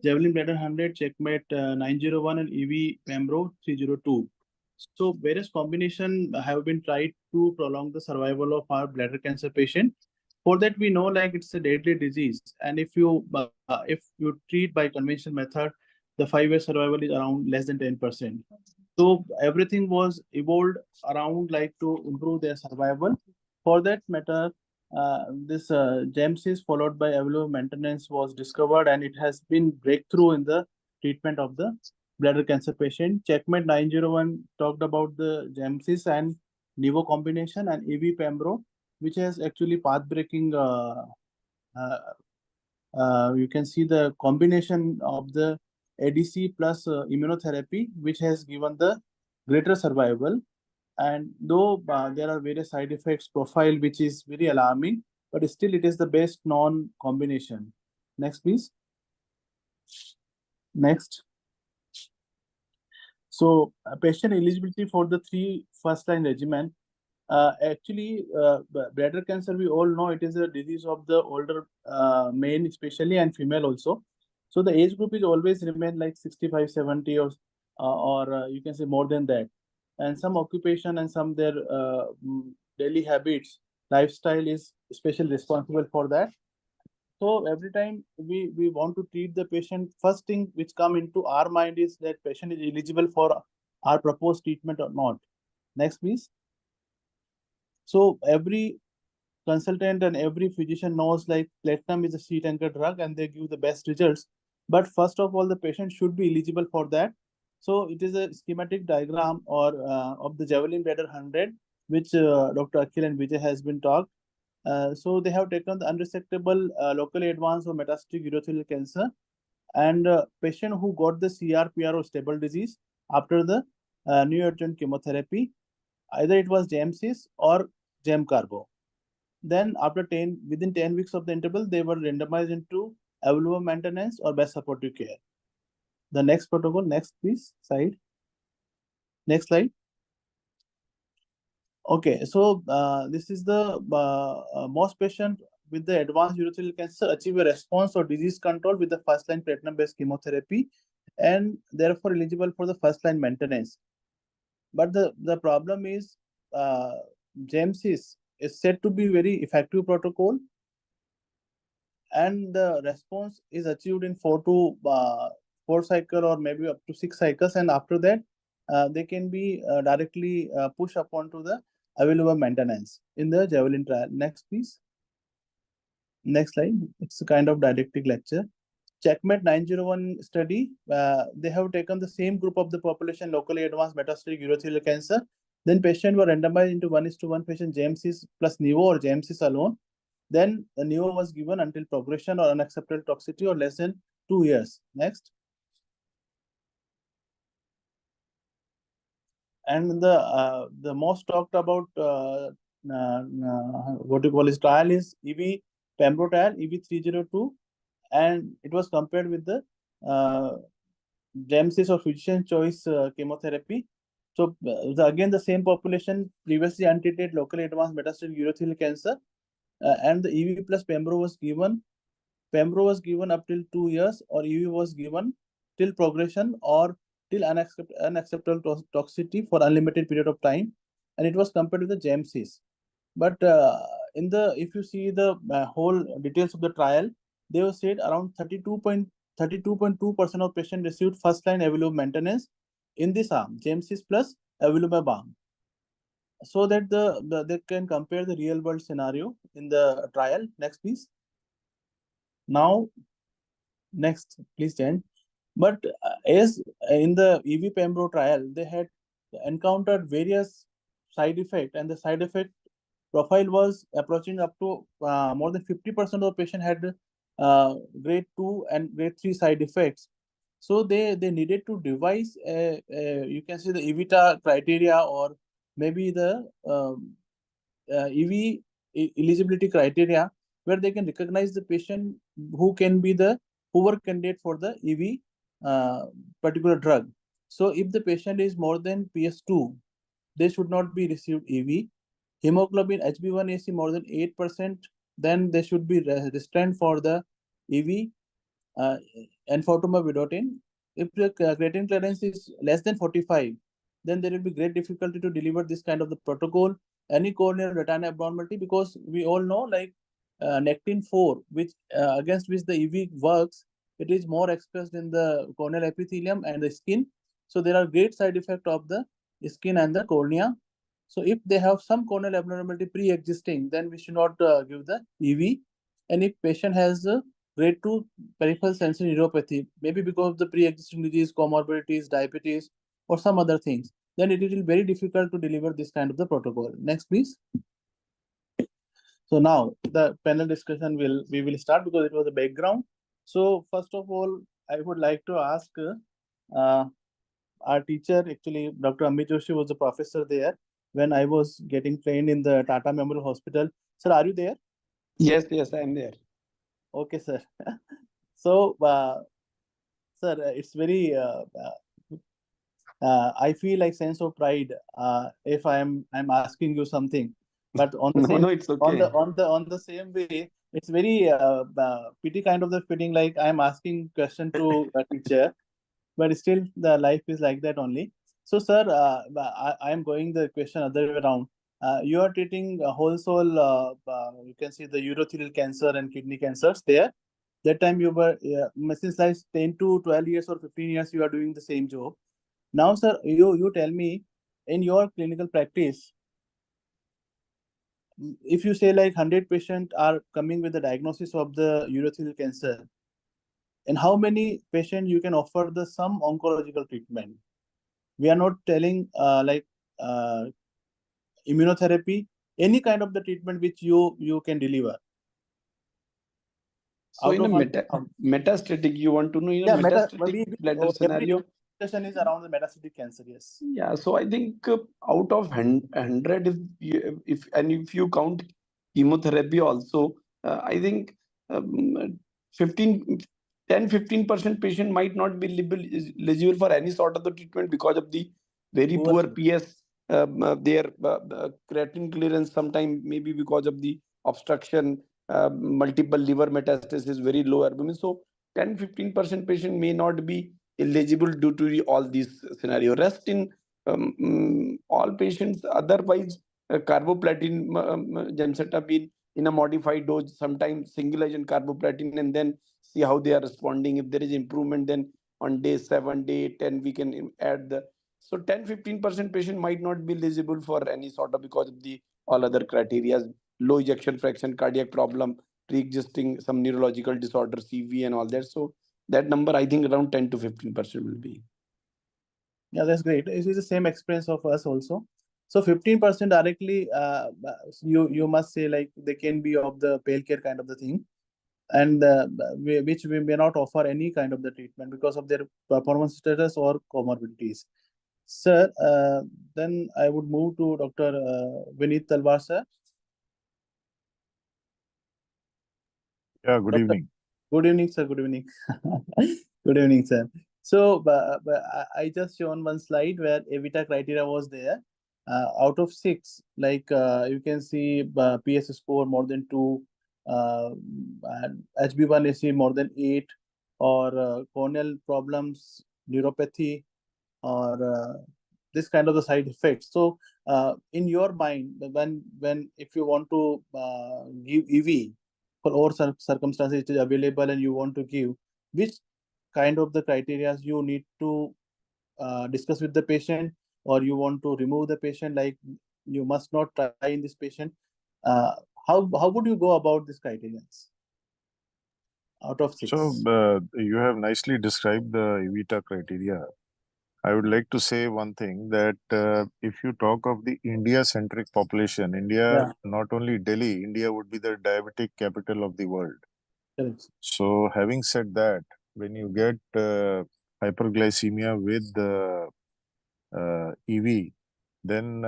Javelin Bladder 100, Checkmate 901, and EV Pembro 302. So various combination have been tried to prolong the survival of our bladder cancer patient. For that, we know like it's a deadly disease, and if you treat by conventional method, the 5-year survival is around less than 10%. So everything was evolved around like to improve their survival. For that matter, this GEMSIS followed by evaluable maintenance was discovered, and it has been breakthrough in the treatment of the bladder cancer patient. Checkmate 901 talked about the GEMSIS and Nivo combination, and EV Pembro, which has actually path-breaking. You can see the combination of the ADC plus immunotherapy, which has given the greater survival. And though there are various side effects profile, which is very alarming, but still it is the best non-combination. Next, please. Next. So patient eligibility for the 3 first-line regimen. Actually, bladder cancer, we all know it is a disease of the older men, especially, and female also. So the age group is always remain like 65, 70, or you can say more than that. and some occupation and some their daily habits, lifestyle is especially responsible for that. So every time we want to treat the patient, first thing which come into our mind is that patient is eligible for our proposed treatment or not. Next, please. So every consultant and every physician knows like platinum is a seat anchor drug and they give the best results. But first of all, the patient should be eligible for that. So it is a schematic diagram or of the Javelin bladder 100, which Dr. Akhil and Vijay has been talked. So they have taken the unresectable locally advanced or metastatic urothelial cancer and patient who got the CR/PR or stable disease after the neoadjuvant chemotherapy, either it was GemCis or GemCarbo. Then within 10 weeks of the interval, they were randomized into available maintenance or best supportive care. The next protocol, next please, slide. Next slide. Okay, so this is the most patient with the advanced urothelial cancer achieve a response or disease control with the first-line platinum-based chemotherapy and therefore eligible for the first-line maintenance. But the problem is GemCis is said to be very effective protocol and the response is achieved in 4 cycle or maybe up to 6 cycles, and after that they can be directly pushed upon to the available maintenance in the Javelin trial. Next, please. Next slide. It's a kind of didactic lecture. Checkmate 901 study, they have taken the same group of the population locally advanced metastatic urothelial cancer. Then patient were randomized into 1:1 patient GemCis plus Nivo or GemCis alone. Then the Nivo was given until progression or unacceptable toxicity or less than 2 years. Next. And the most talked about what you call is trial is EV Pembro trial, EV302, and it was compared with the GemCis or physician choice chemotherapy. So again, the same population previously untreated locally advanced metastatic urothelial cancer, and the EV plus Pembro was given. Pembro was given up till 2 years, or EV was given till progression or till unacceptable toxicity for unlimited period of time, and it was compared with the GemCis. But if you see the whole details of the trial, they have said around 32.2% of patients received first-line available maintenance in this arm, GemCis plus available arm, so that they can compare the real-world scenario in the trial. Next, please. Now, next, please, Jen. But as in the EV Pembro trial, they had encountered various side effects, and the side effect profile was approaching up to more than 50% of the patient had grade 2 and grade 3 side effects. So they needed to devise you can see the EVITA criteria or maybe the EV eligibility criteria where they can recognize the patient who can be the poor candidate for the EV particular drug. So if the patient is more than PS2, they should not be received EV. Hemoglobin HB1AC more than 8%, then they should be restrained for the EV and enfortumab vedotin. If the creatine clearance is less than 45, then there will be great difficulty to deliver this kind of the protocol. Any corneal retina abnormality, because we all know like Nectin-4, which against which the EV works, it is more expressed in the corneal epithelium and the skin. So there are great side effects of the skin and the cornea. So if they have some corneal abnormality pre-existing, then we should not give the EV. And if patient has grade 2 peripheral sensory neuropathy, maybe because of the pre-existing disease, comorbidities, diabetes, or some other things, then it will be very difficult to deliver this kind of the protocol. Next, please. So now the panel discussion we will start because it was a background. So first of all, I would like to ask our teacher, actually Dr. Amit Joshi was a professor there when I was getting trained in the Tata Memorial Hospital. Sir, are you there? Yes, I am there. Okay, sir. So, sir, it's very, I feel like sense of pride if I'm asking you something, but on the same, it's okay. on the same way, it's very pity kind of the feeling like I'm asking question to a teacher, but still the life is like that only. So, sir, I am going the question other way around. You are treating whole soul, you can see the urothelial cancer and kidney cancers there. That time you were, since like 10 to 12 years or 15 years, you are doing the same job. Now, sir, you tell me, in your clinical practice, if you say like 100 patients are coming with the diagnosis of the urothelial cancer, and how many patients you can offer the some oncological treatment? We are not telling like immunotherapy, any kind of the treatment which you can deliver. So Out in a of metastatic, you want to know in a metastatic bladder scenario? Discussion is around the metastatic cancer, yes. Yeah, so I think out of 100, if you count chemotherapy also, I think 15, 10-15% patient might not be eligible for any sort of the treatment because of the very poor PS. Their creatinine clearance sometime maybe because of the obstruction, multiple liver metastasis, very low albumin. So 10-15% patient may not be eligible due to all these scenario. Rest in all patients otherwise carboplatin gemcitabine in a modified dose, sometimes single agent carboplatin, and then see how they are responding. If there is improvement, then on day 7, day 10 we can add the. So 10-15% patient might not be eligible for any sort of, because of the all other criteria, low ejection fraction, cardiac problem, pre-existing some neurological disorder, CV and all that. So that number I think around 10-15% will be. Yeah, that's great. It is the same experience of us also. So 15% directly, you must say like they can be of the pale care kind of the thing, and which we may not offer any kind of the treatment because of their performance status or comorbidities. Sir, then I would move to Dr. Vineet Talwar, sir. Yeah, good evening. Good evening, sir. Good evening. Good evening, sir. So, I just shown one slide where Evita criteria was there. Out of 6, like you can see PS score more than 2, and HB1AC more than 8, or corneal problems, neuropathy, or this kind of the side effects. So, in your mind, when if you want to give EV for all circumstances it is available and you want to give, which kind of the criteria you need to discuss with the patient, or you want to remove the patient, like you must not try in this patient? Uh, how would you go about these criteria out of 6? So you have nicely described the Evita criteria. I would like to say one thing, that if you talk of the India-centric population, India, not only Delhi, India would be the diabetic capital of the world. Correct. So having said that, when you get hyperglycemia with EV, then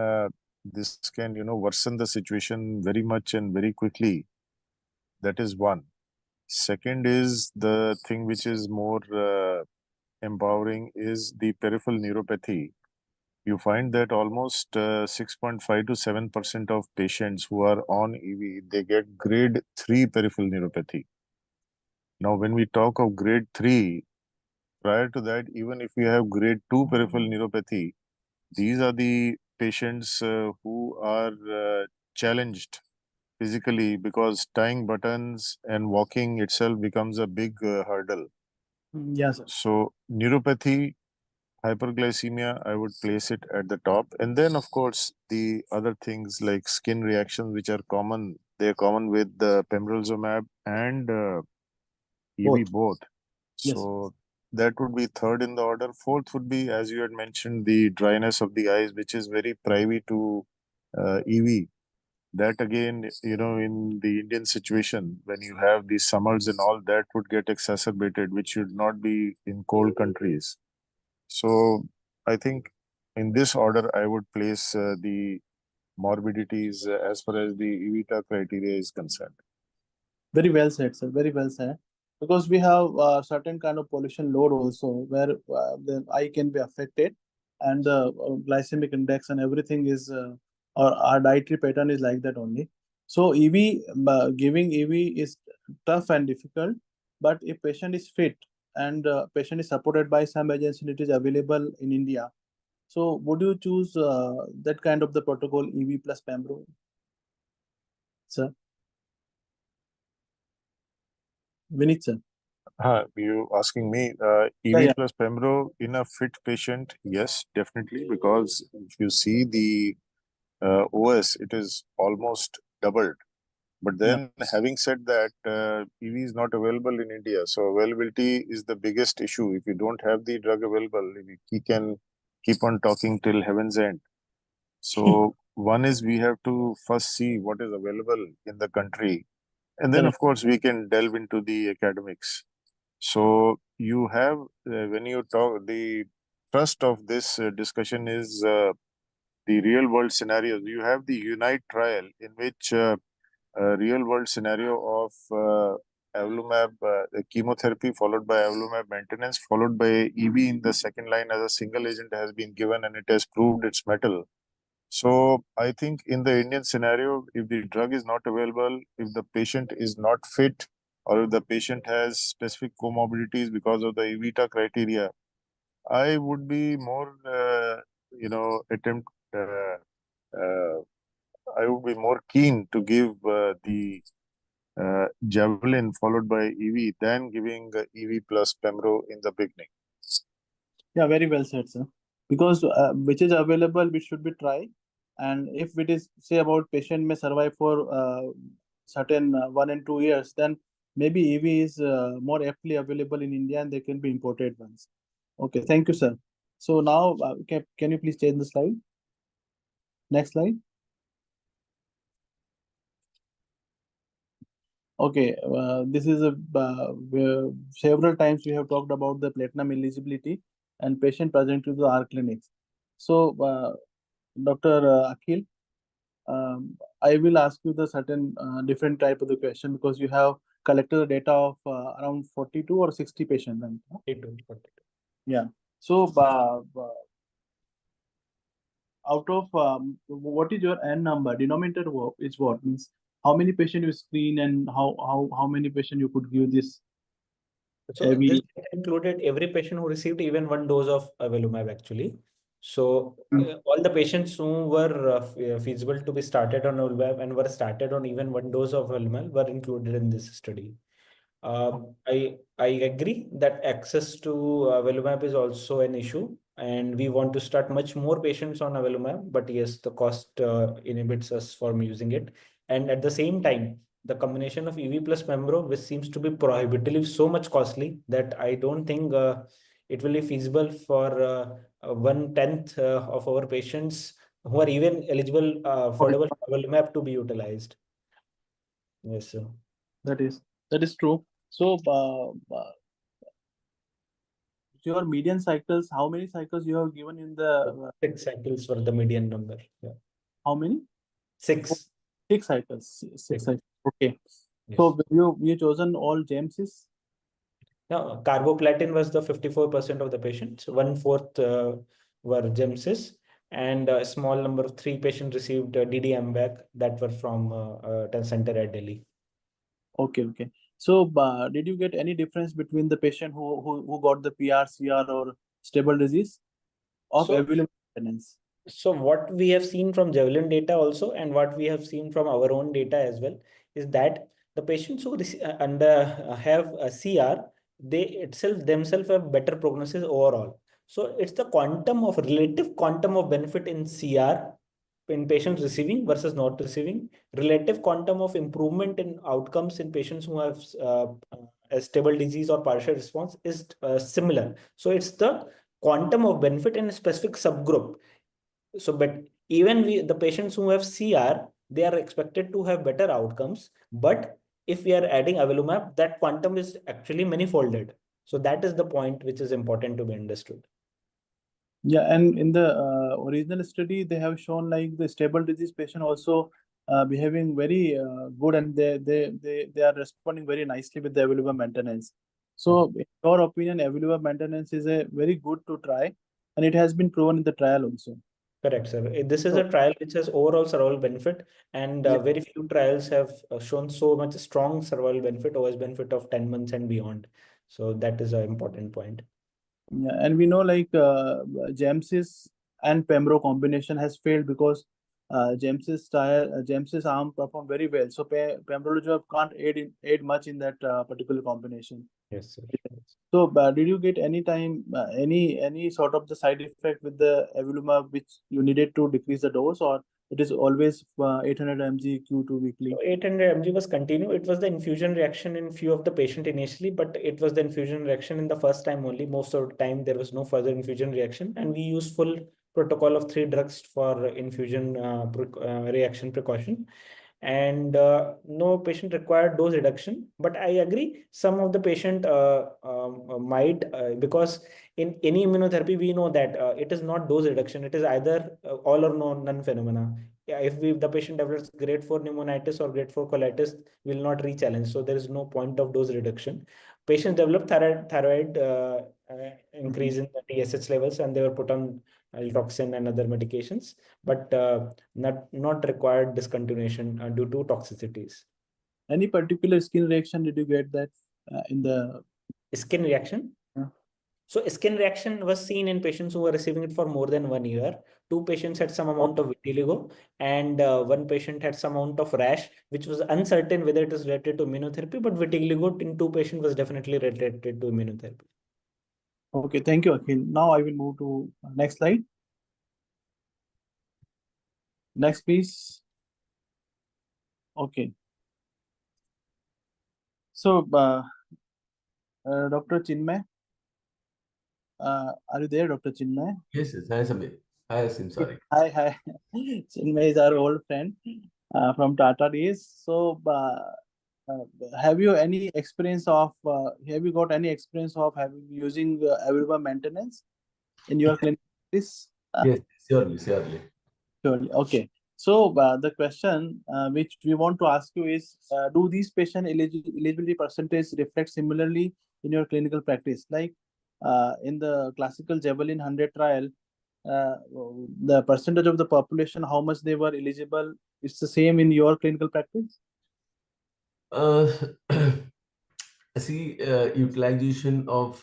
this can, worsen the situation very much and very quickly. That is one. Second is the thing which is more empowering is the peripheral neuropathy. You find that almost 6.5 to 7% of patients who are on EV, they get grade 3 peripheral neuropathy. Now, when we talk of grade 3, prior to that, even if we have grade 2 peripheral neuropathy, these are the patients who are challenged physically, because tying buttons and walking itself becomes a big hurdle. Yes, sir. So neuropathy, hyperglycemia, I would place it at the top. And then, of course, the other things like skin reactions, which are common. They're common with the pembrolizumab and EV both. Yes. So that would be third in the order. Fourth would be, as you had mentioned, the dryness of the eyes, which is very privy to EV. That again, in the Indian situation, when you have these summers and all, that would get exacerbated, which should not be in cold countries. So I think in this order, I would place the morbidities as far as the EVITA criteria is concerned. Very well said, sir. Very well said. Because we have certain kind of pollution load also, where the eye can be affected, and the glycemic index and everything is, or our dietary pattern is like that only. So giving EV is tough and difficult, but if patient is fit and patient is supported by some agency, it is available in India. So would you choose that kind of the protocol, EV plus pembro, sir? Vinit, sir. You asking me, Yeah, EV yeah. plus Pembro in a fit patient? Yes, definitely, because if you see the OS, it is almost doubled. But Yeah. then, having said that, EV is not available in India, so availability is the biggest issue. If you don't have the drug available, we can keep on talking till heaven's end. So one is we have to first see what is available in the country, and then Correct. of course we can delve into the academics. So you have, when you talk, the thrust of this discussion is the real world scenarios. You have the Unite trial in which a real world scenario of Avlumab chemotherapy followed by Avlumab maintenance followed by EV in the second line as a single agent has been given, and it has proved its mettle. So I think in the Indian scenario, if the drug is not available, if the patient is not fit, or if the patient has specific comorbidities because of the EVITA criteria, I would be more, uh, I would be more keen to give the Javelin followed by EV than giving EV plus Pembro in the beginning. Yeah, very well said, sir. Because which is available, we should be try. And if it is, say, about patient may survive for certain 1 and 2 years, then maybe EV is more aptly available in India and they can be imported ones. Okay, thank you, sir. So now, can you please change the slide? Next slide. Okay, this is several times we have talked about the platinum eligibility and patient present to our clinics. So, Dr. Akhil, I will ask you the certain different type of the question because you have collected the data of around 42 or 60 patients, right? 42. Yeah. So, out of what is your N number? Denominator is what means how many patients you screen and how many patients you could give this So every. this included every patient who received even one dose of avelumab actually. So all the patients who were feasible to be started on avelumab and were started on even one dose of avelumab were included in this study. I agree that access to avelumab is also an issue, and we want to start much more patients on avelumab. But yes, the cost inhibits us from using it, and at the same time, the combination of EV plus Pembro, which seems to be prohibitively so much costly that I don't think it will be feasible for 1/10 of our patients who are even eligible for avelumab to be utilized. Yes, sir. That is true. So, your median cycles, how many cycles you have given in the 6 cycles for the median number. Yeah. how many? 6. 6 cycles. Six cycles. Okay. Yes. So you chosen all GEMSs? Now, carboplatin was the 54% of the patients. 1/4 were GEMSs, and a small number of 3 patients received DDM-BAC that were from a center at Delhi. Okay, okay. So, did you get any difference between the patient who got the PR, CR, or stable disease of So- avelumab maintenance? So what we have seen from Javelin data also, and what we have seen from our own data as well, is that the patients who have a CR, they themselves have better prognosis overall. So it's the relative quantum of benefit in CR in patients receiving versus not receiving, relative quantum of improvement in outcomes in patients who have a stable disease or partial response is similar. So it's the quantum of benefit in a specific subgroup. So, but even the patients who have CR, they are expected to have better outcomes. But if we are adding avelumab, that quantum is actually many-folded. So that is the point which is important to be understood. Yeah, and in the original study, they have shown like the stable disease patient also behaving very good, and they are responding very nicely with the avelumab maintenance. So, in your opinion, avelumab maintenance is a very good to try, and it has been proven in the trial also. Correct, sir. This is a trial which has overall survival benefit, and very few trials have shown so much strong survival benefit, OS benefit of 10 months and beyond. So that is an important point. Yeah, and we know like GEMSs and Pembro combination has failed because James's arm performed very well. So pembrolizumab can't aid much in that particular combination. Yes, sir. So, did you get any time any sort of the side effect with the avelumab which you needed to decrease the dose, or it is always 800 mg Q2 weekly? So 800 mg was continued. It was the infusion reaction in few of the patient initially, but it was the infusion reaction in the first time only. Most of the time there was no further infusion reaction, and we used full protocol of 3 drugs for infusion reaction precaution. And no patient required dose reduction, but I agree some of the patient might because in any immunotherapy we know that it is not dose reduction, it is either all or none phenomena. Yeah, if the patient develops grade 4 pneumonitis or grade 4 colitis, will not re-challenge, so there is no point of dose reduction. Patients develop thyroid increase in the TSH levels, and they were put on toxin and other medications, but not required discontinuation due to toxicities. Any particular skin reaction did you get that in the Skin reaction? Yeah. So skin reaction was seen in patients who were receiving it for more than 1 year. 2 patients had some amount of vitiligo, and 1 patient had some amount of rash, which was uncertain whether it is related to immunotherapy, but vitiligo in 2 patients was definitely related to immunotherapy. Okay, thank you, Akhil. Now I will move to next slide. Next, please. Okay. So, Dr. Chinmay, are you there, Dr. Chinmay? Yes, yes. Hi, Samir. Hi, Asim. Sorry. Hi, hi. Chinmay is our old friend from Tata days. So, have you any experience of? Have you got any experience of using Aviva maintenance in your clinic? Yes, surely, surely. Surely. Okay. So the question which we want to ask you is, do these patient eligibility percentage reflect similarly in your clinical practice? Like in the classical Javelin 100 trial, the percentage of the population, how much they were eligible, it's the same in your clinical practice? See, utilization of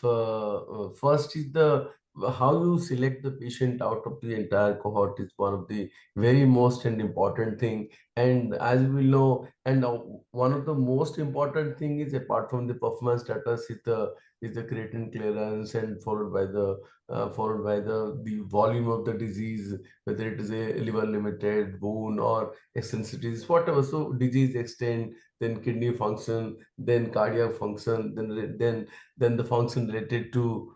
first is the how you select the patient out of the entire cohort is one of the very most and important thing. And as we know, and one of the most important thing is, apart from the performance status, is the creatine clearance, and followed by the volume of the disease, whether it is a liver limited wound or eccentricities, whatever. So disease extent, then kidney function, then cardiac function, then the function related to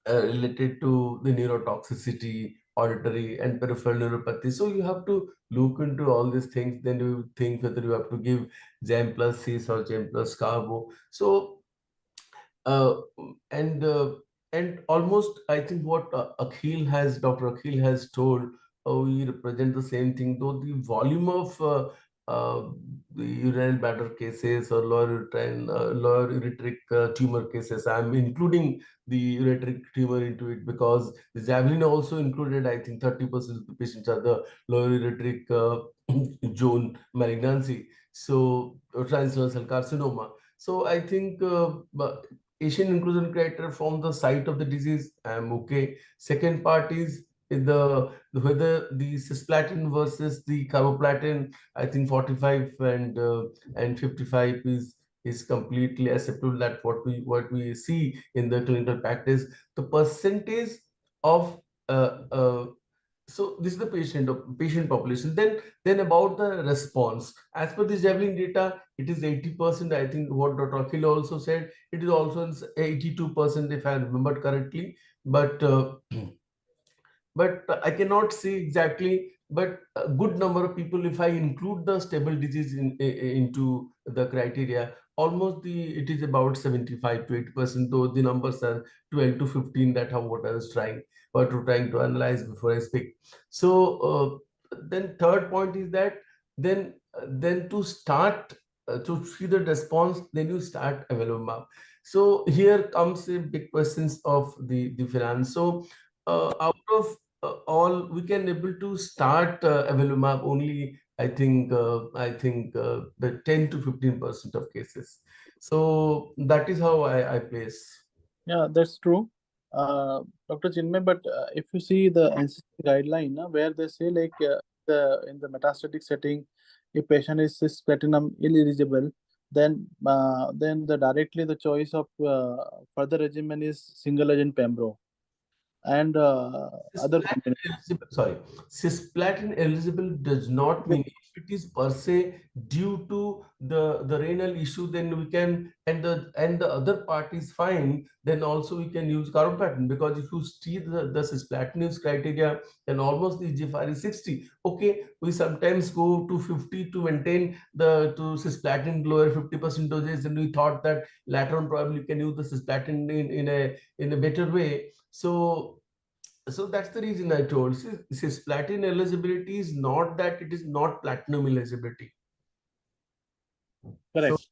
the neurotoxicity, auditory and peripheral neuropathy. So you have to look into all these things. Then you think whether you have to give Gem plus cis or Gem plus carbo. So uh, and uh, and almost I think what Dr. Akhil has told, we represent the same thing. Though the volume of the urinary bladder cases or lower ureteric tumor cases, I'm including the ureteric tumor into it, because the Javelin also included, I think 30% of the patients are the lower ureteric zone malignancy, so translucent cell carcinoma. So I think Asian inclusion criteria from the site of the disease, I'm okay. Second part is whether the cisplatin versus the carboplatin, I think 45 and 55 is completely acceptable. That what we see in the clinical practice. The percentage of so this is the patient population. Then about the response, as per the Javelin data, it is 80%. I think what Dr. Akhil also said, it is also 82%, if I remember correctly. But but I cannot say exactly, but a good number of people, if I include the stable disease into the criteria, almost it is about 75 to 80%, though the numbers are 12 to 15, that how what I was trying to analyze before I speak. So then third point is that then to start to see the response, then you start avelumab. So here comes a big questions of the finance. So out of all, we can able to start avelumab only, I think the 10 to 15% of cases. So that is how I place. Yeah, that's true. Dr. Chinmay, but if you see the NCC guideline, where they say like in the metastatic setting, if patient is cisplatin ineligible, then directly the choice of further regimen is single agent pembro and other Cisplatin eligible, sorry, cisplatin eligible does not mean if it is per se due to the renal issue, then we can, and the other part is fine, then also we can use carboplatin, because if you see the cisplatin use criteria, then almost the GFR is 60. Okay, we sometimes go to 50 to maintain the cisplatin lower 50% doses, and we thought that later on probably can use the cisplatin in a better way. So that's the reason I told. Cisplatin eligibility is not that it is not platinum eligibility. correct.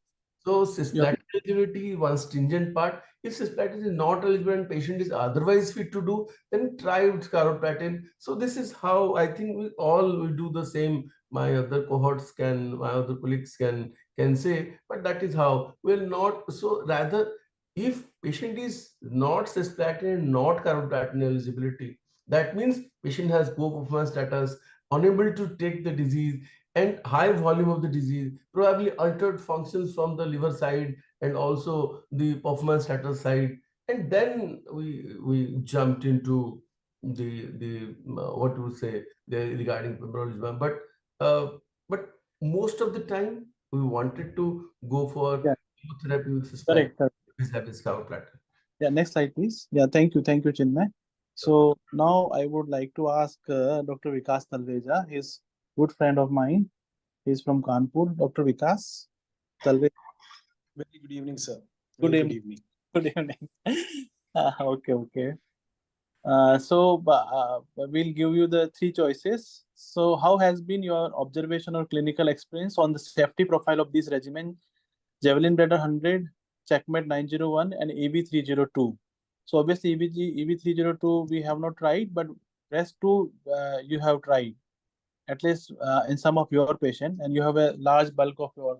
So cisplatin eligibility is one stringent part. If cisplatin is not eligible and patient is otherwise fit to do, then try with carboplatin. So this is how I think we all will do the same. My other colleagues can say, but that is how we'll not. So rather, if patient is not cisplatin, not carboplatin eligibility, that means patient has poor performance status, unable to take the disease, and high volume of the disease, probably altered functions from the liver side and also the performance status side. And then we jumped into the what to say regarding pembrolizumab. But most of the time we wanted to go for chemotherapy with cisplatin. Correct. Carboplatin. Yeah, next slide, please. Yeah, thank you, Chinmay. So now I would like to ask Dr. Vikas Talveja. He's good friend of mine. He's from Kanpur. Dr. Vikas Talveja. Very good evening, sir. Good Very evening. Good evening. Okay. We'll give you the three choices. So how has been your observation or clinical experience on the safety profile of this regimen, Javelin Bladder 100, Checkmate 901, and EV302? So obviously EV302 we have not tried, but rest two you have tried, at least in some of your patient, and you have a large bulk of your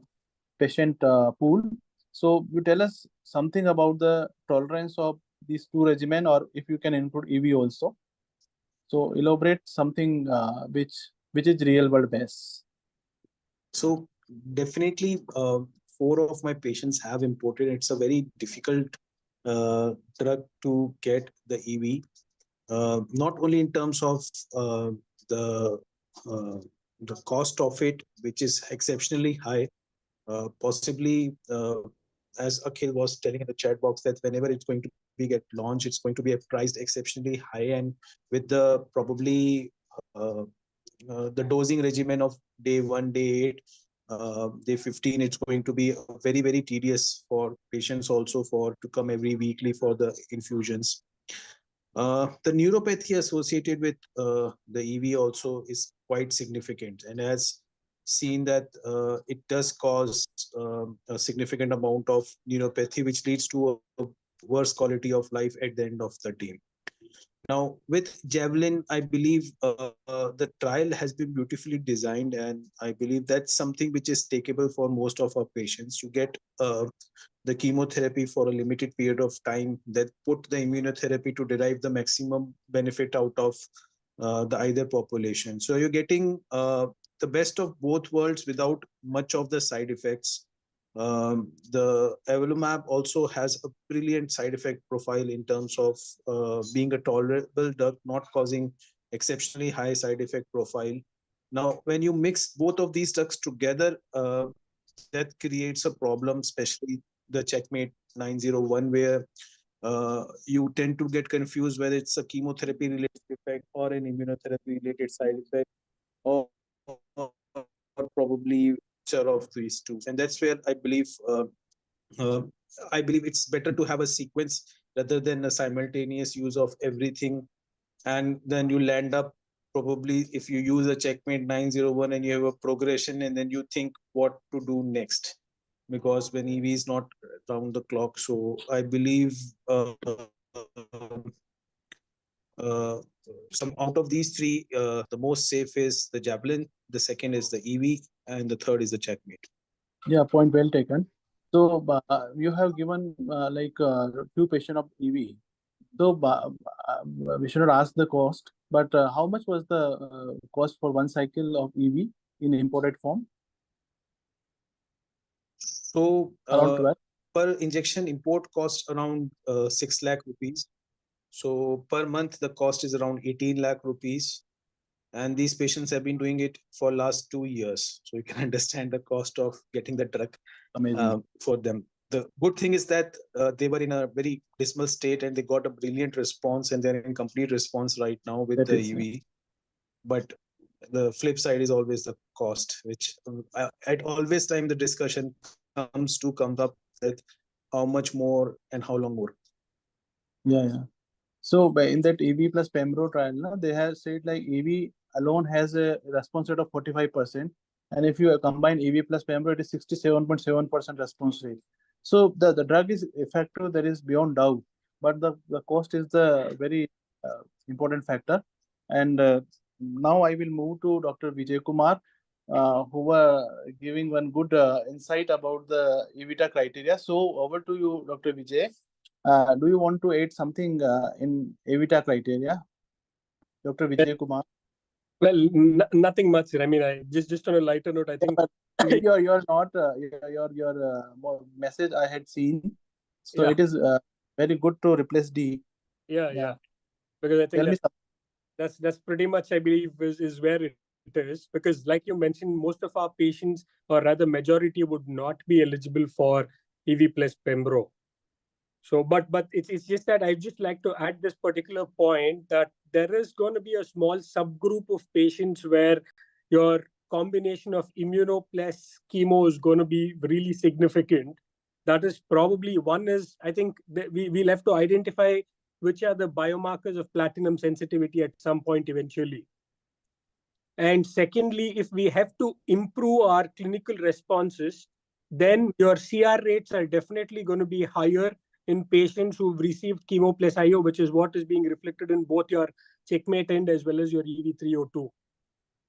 patient pool. So you tell us something about the tolerance of these two regimen, or if you can include EV also. So elaborate something which is real world based. So definitely, 4 of my patients have imported. It's a very difficult drug to get the EV, not only in terms of the cost of it, which is exceptionally high. Possibly, as Akhil was telling in the chat box, that whenever it's going to be get launched, it's going to be priced exceptionally high, and with the probably the dosing regimen of day 1, day 8, day 15, it's going to be very, very tedious for patients also to come every weekly for the infusions. The neuropathy associated with the EV also is quite significant, and as seen that it does cause a significant amount of neuropathy, which leads to a worse quality of life at the end of the day. Now, with Javelin, I believe the trial has been beautifully designed, and I believe that's something which is takeable for most of our patients. You get the chemotherapy for a limited period of time, that put the immunotherapy to derive the maximum benefit out of the either population. So you're getting the best of both worlds without much of the side effects. The avelumab also has a brilliant side effect profile in terms of being a tolerable drug, not causing exceptionally high side effect profile. Now, when you mix both of these drugs together, that creates a problem, especially the Checkmate 901, where you tend to get confused whether it's a chemotherapy related effect or an immunotherapy related side effect, or probably of these two. And that's where I believe it's better to have a sequence rather than a simultaneous use of everything, and then you land up probably, if you use a Checkmate 901 and you have a progression, and then you think what to do next, because when EV is not round the clock. So I believe some out of these three, the most safe is the Javelin, the second is the EV, and the third is the Checkmate. Yeah, point well taken. So you have given like few patient of EV, So we should not ask the cost, but how much was the cost for one cycle of EV in imported form? So Around 12. per injection import cost around 6 lakh rupees. So per month the cost is around 18 lakh rupees. And these patients have been doing it for last 2 years. So you can understand the cost of getting the drug for them. The good thing is that they were in a very dismal state and they got a brilliant response, and they're in complete response right now with That the is, EV. But the flip side is always the cost, which at always time the discussion comes up with how much more and how long more. Yeah. So in that EV plus Pembro trial, they have said like EV alone has a response rate of 45%. And if you combine EV plus Pembro, it is 67.7% response rate. So the drug is effective, that is beyond doubt. But the cost is the very important factor. And now I will move to Dr. Vijay Kumar, who were giving one good insight about the EVITA criteria. So over to you, Dr. Vijay. Do you want to add something in EVITA criteria, Dr. Vijay Kumar? Well, nothing much. I mean, I just on a lighter note, I think you're not your message I had seen, so it is very good to replace D. Yeah. Because I think that's pretty much, I believe, is where it is. Because like you mentioned, most of our patients, or rather majority, would not be eligible for EV plus Pembro. So, but it's just that I just like to add this particular point that there is going to be a small subgroup of patients where your combination of immuno plus chemo is going to be really significant. That is probably one is, I think we'll have to identify which are the biomarkers of platinum sensitivity at some point eventually. And secondly, if we have to improve our clinical responses, then your CR rates are definitely going to be higher in patients who've received chemo plus IO, which is what is being reflected in both your checkmate end as well as your EV302.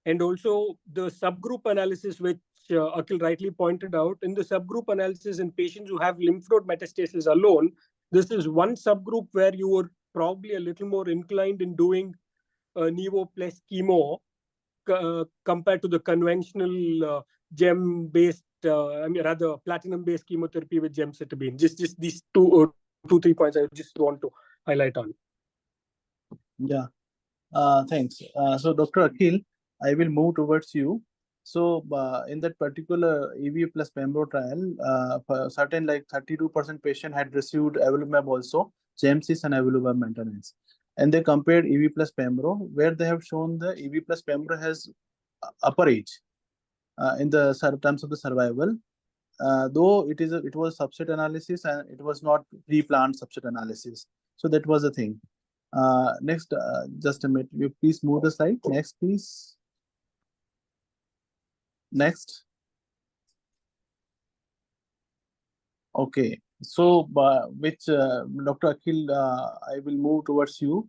And also the subgroup analysis, which Akhil rightly pointed out, in the subgroup analysis in patients who have lymph node metastasis alone, this is one subgroup where you were probably a little more inclined in doing Nivo plus chemo compared to the conventional gem-based, rather platinum-based chemotherapy with gemcitabine. Just these two, 3 points I just want to highlight on. Yeah, thanks. So Dr. Akhil, I will move towards you. So in that particular EV plus Pembro trial, for certain like 32% patient had received avelumab also, GemCis and avelumab maintenance. And they compared EV plus Pembro, where they have shown the EV plus Pembro has upper age in the terms of the survival. Though it was subset analysis and it was not pre-planned subset analysis. So that was the thing. Next, just a minute. You please move the slide. Next, please. Next. Okay. So, which Dr. Akhil, I will move towards you.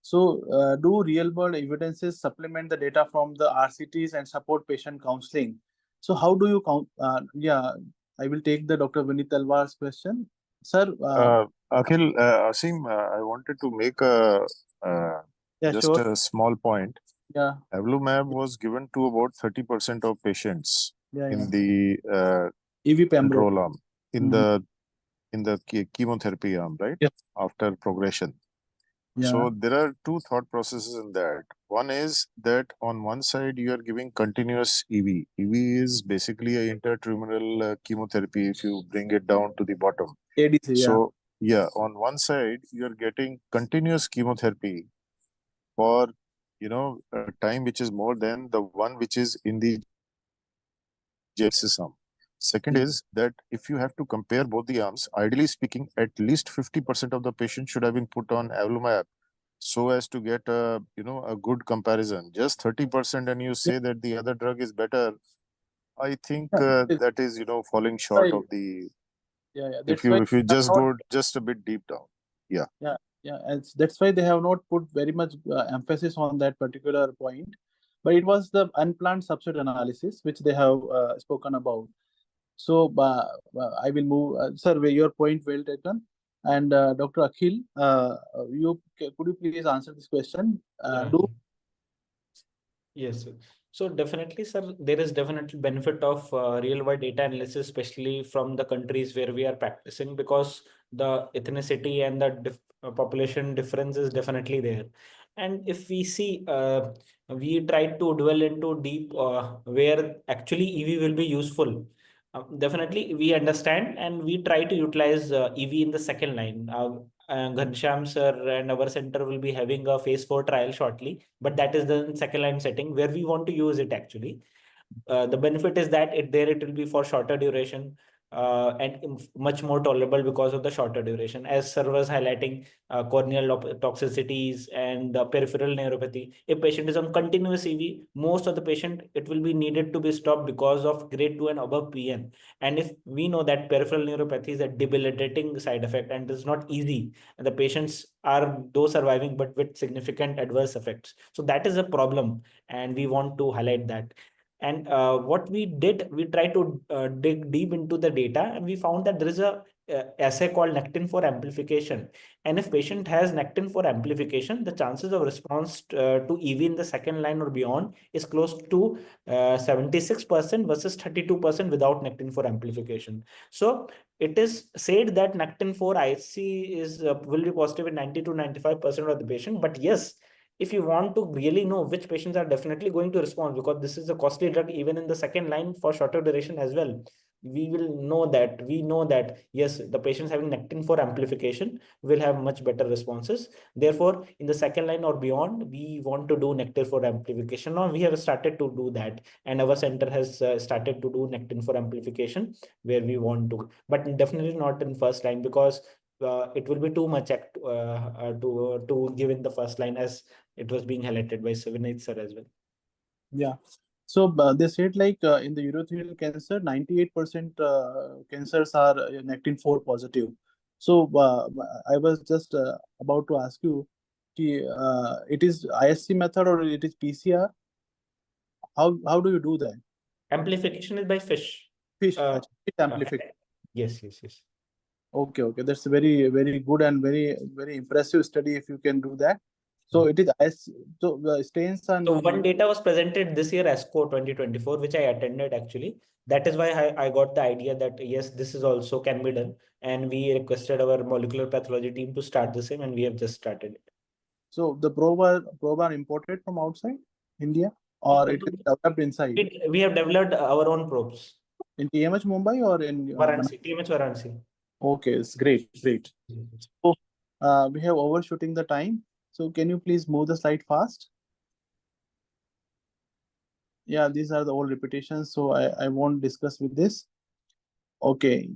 So, do real-world evidences supplement the data from the RCTs and support patient counseling? So, how do you count? Yeah, I will take the Dr. Vineet Talwar's question, sir. Akhil, Asim, I wanted to make a a small point. Yeah. Avelumab was given to about 30% of patients in the EV control arm, in the chemotherapy arm, right? Yeah. After progression. Yeah. So there are two thought processes in that. One is that on one side you are giving continuous EV. EV is basically a intratumoral chemotherapy if you bring it down to the bottom. ADC, so on one side you are getting continuous chemotherapy for a time which is more than the one which is in the GEPSIS arm. Second is that if you have to compare both the arms, ideally speaking, at least 50% of the patients should have been put on avelumab so as to get a good comparison. Just 30% and you say that the other drug is better, I think that is falling short of the. If you just go just a bit deep down. And that's why they have not put very much emphasis on that particular point, but it was the unplanned subset analysis which they have spoken about. So I will move, sir, your point well taken. And Dr. Akhil, could you please answer this question? Yeah. Yes, sir. So definitely, sir, there is definitely benefit of real world data analysis, especially from the countries where we are practicing, because the ethnicity and the population difference is definitely there. And if we see, we try to dwell into deep where actually EV will be useful. Definitely, we understand and we try to utilize EV in the second line. Ghanshyam sir and our center will be having a phase 4 trial shortly, but that is the second line setting where we want to use it actually. The benefit is that it will be for shorter duration and much more tolerable because of the shorter duration. As sir was highlighting, corneal toxicities and peripheral neuropathy. If patient is on continuous EV, most of the patient it will be needed to be stopped because of grade 2 and above PN. And if we know that peripheral neuropathy is a debilitating side effect and is not easy, and the patients are though surviving but with significant adverse effects. So that is a problem, and we want to highlight that. And what we did, we tried to dig deep into the data, and we found that there is a assay called nectin for amplification. And if patient has nectin for amplification, the chances of response to EV in the second line or beyond is close to 76% versus 32% without nectin for amplification. So it is said that nectin for IC is will be positive in 90 to 95% of the patient. But yes, if you want to really know which patients are definitely going to respond, because this is a costly drug even in the second line for shorter duration as well, we know that yes, the patients having nectin for amplification will have much better responses. Therefore, in the second line or beyond, we want to do nectin for amplification. Now we have started to do that, and our center has started to do nectin for amplification where we want to, but definitely not in first line, because it will be too much to give in the first line, as it was being highlighted by Vinay sir as well. Yeah. So they said like in the urothelial cancer, 98% cancers are Nectin-4 positive. So I was just about to ask you, it is ISC method or it is PCR? How do you do that? Amplification is by fish. Fish, Uh, fish amplification. Yes. Okay. That's very good and very impressive study if you can do that. So it is ISC. So the stains and So one data was presented this year, ASCO 2024, which I attended actually. That is why I got the idea that yes, this is also can be done. And we requested our molecular pathology team to start the same, and we have just started it. So the probe are imported from outside India, or it is developed inside We have developed our own probes. in TMH Mumbai or in Varanasi, TMH Varanasi. Okay, it's great. So we have overshooting the time. So can you please move the slide fast? Yeah, these are the old repetitions, so I won't discuss with this. Okay,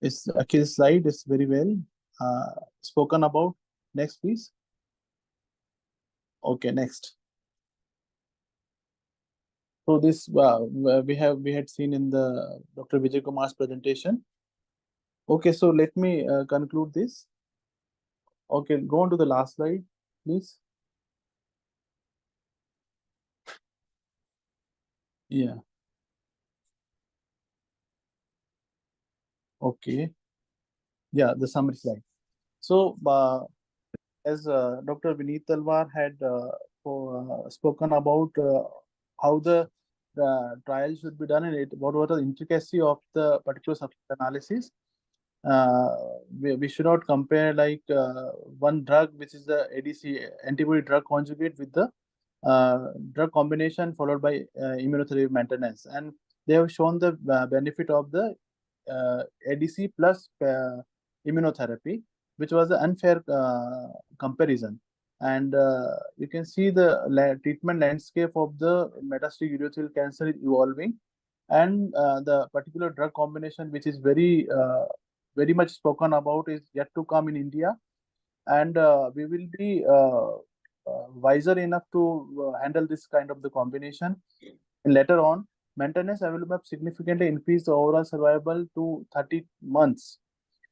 it's Akhil's slide is very well spoken about. Next, please. Okay, next. So this we had seen in the Dr. Vijay Kumar's presentation. Okay, so let me conclude this. Okay, go on to the last slide, please. Yeah. Okay. Yeah, the summary slide. So, as Dr. Vineet Talwar had spoken about how the trial should be done and what was the intricacy of the particular subset analysis. We should not compare like one drug, which is the ADC antibody drug conjugate, with the drug combination followed by immunotherapy maintenance, and they have shown the benefit of the ADC plus immunotherapy, which was an unfair comparison. And you can see the treatment landscape of the metastatic urothelial cancer is evolving, and the particular drug combination, which is very much spoken about, is yet to come in India, and we will be wiser enough to handle this kind of the combination. And later on, maintenance available significantly increased the overall survival to 30 months.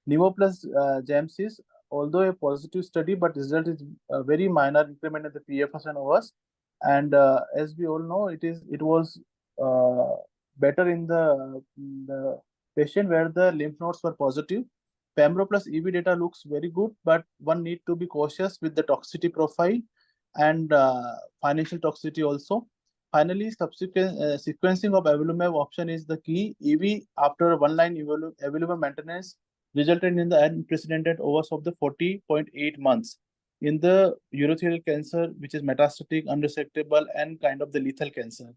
Nivo plus GEMS is although a positive study, but result is a very minor increment in the PFS and OS. And as we all know, it was better in the patient where the lymph nodes were positive, Pembro plus EV data looks very good, but one need to be cautious with the toxicity profile and financial toxicity also. Finally, subsequent sequencing of avelumab option is the key. EV after one line avelumab maintenance resulted in the unprecedented OS of the 40.8 months in the urothelial cancer, which is metastatic, unresectable, and kind of the lethal cancer.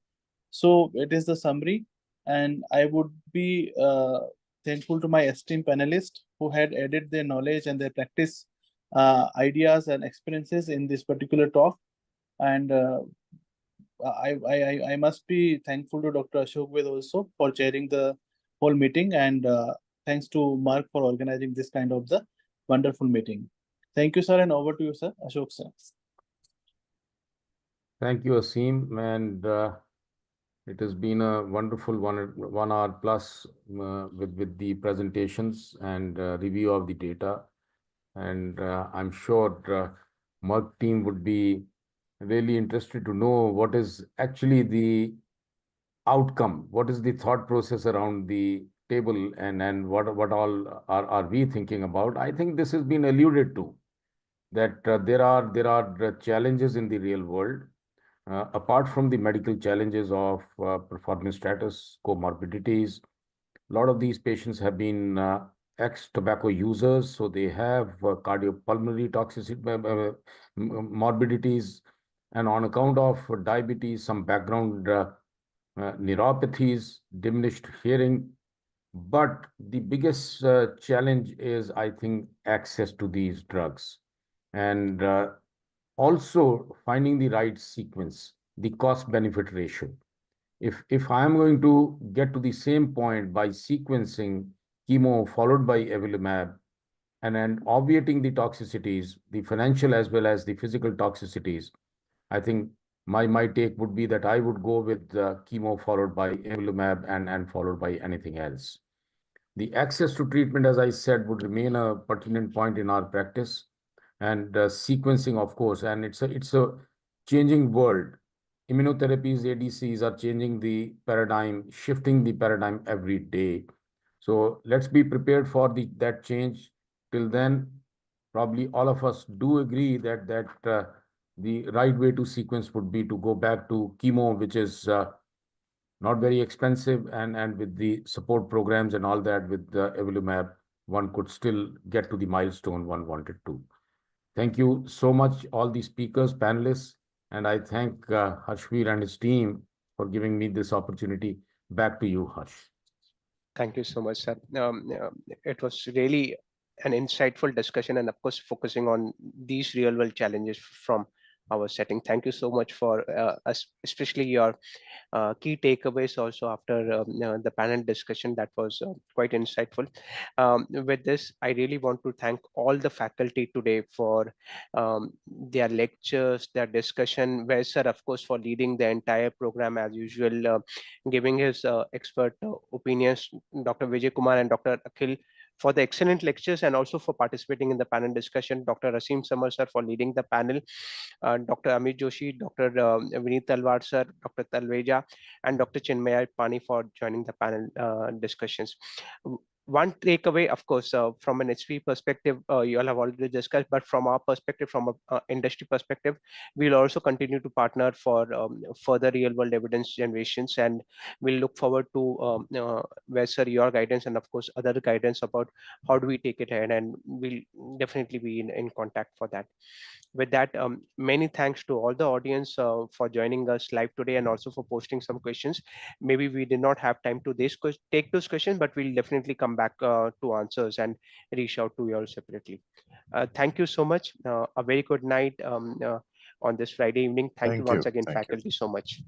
So it is the summary, and I would be thankful to my esteemed panelists who had added their knowledge and their practice ideas and experiences in this particular talk. And I must be thankful to Dr. Ashok Ved also for chairing the whole meeting, and thanks to Mark for organizing this kind of the wonderful meeting. Thank you, sir, and over to you, sir. Ashok, sir. Thank you, Asim, and it has been a wonderful 1 hour plus with the presentations and review of the data. And I'm sure Merck team would be really interested to know what is actually the outcome, what is the thought process around the table, and what all are we thinking about. I think this has been alluded to, that there are challenges in the real world. Apart from the medical challenges of performance status, comorbidities, a lot of these patients have been ex-tobacco users, so they have cardiopulmonary toxicity, morbidities, and on account of diabetes, some background neuropathies, diminished hearing. But the biggest challenge is, I think, access to these drugs, and also finding the right sequence, the cost-benefit ratio. If I am going to get to the same point by sequencing chemo followed by avelumab, and then obviating the toxicities, the financial as well as the physical toxicities, I think my take would be that I would go with chemo followed by avelumab and followed by anything else. The access to treatment, as I said, would remain a pertinent point in our practice, and sequencing, of course, and it's a changing world. Immunotherapies, ADCs are changing the paradigm, shifting the paradigm every day. So let's be prepared for that change. Till then, probably all of us do agree that the right way to sequence would be to go back to chemo, which is not very expensive, and with the support programs and all that with the avelumab, one could still get to the milestone one wanted to. Thank you so much, all the speakers, panelists, and I thank Harshveer and his team for giving me this opportunity. Back to you, Harsh. Thank you so much, sir. It was really an insightful discussion, and of course, focusing on these real-world challenges from our setting. Thank you so much for us, especially your key takeaways also after the panel discussion. That was quite insightful. With this, I really want to thank all the faculty today for their lectures, their discussion. Well, sir, of course, for leading the entire program as usual, giving his expert opinions, Dr. Vijay Kumar and Dr. Akhil for the excellent lectures, and also for participating in the panel discussion, Dr. Asim Samar sir for leading the panel, Dr. Amit Joshi, Dr. Vineet Talwar sir, Dr. Talveja, and Dr. Chinmaya Pani for joining the panel discussions. One takeaway, of course, from an HP perspective, you all have already discussed, but from our perspective, from a industry perspective, we'll also continue to partner for further real world evidence generations, and we'll look forward to where, sir, your guidance and of course other guidance about how do we take it ahead, and we'll definitely be in contact for that. With that, many thanks to all the audience for joining us live today, and also for posting some questions. Maybe we did not have time to take those questions, but we'll definitely come back to answers and reach out to you all separately. Thank you so much. A very good night on this Friday evening. Thank you once again, Thank you. faculty, so much.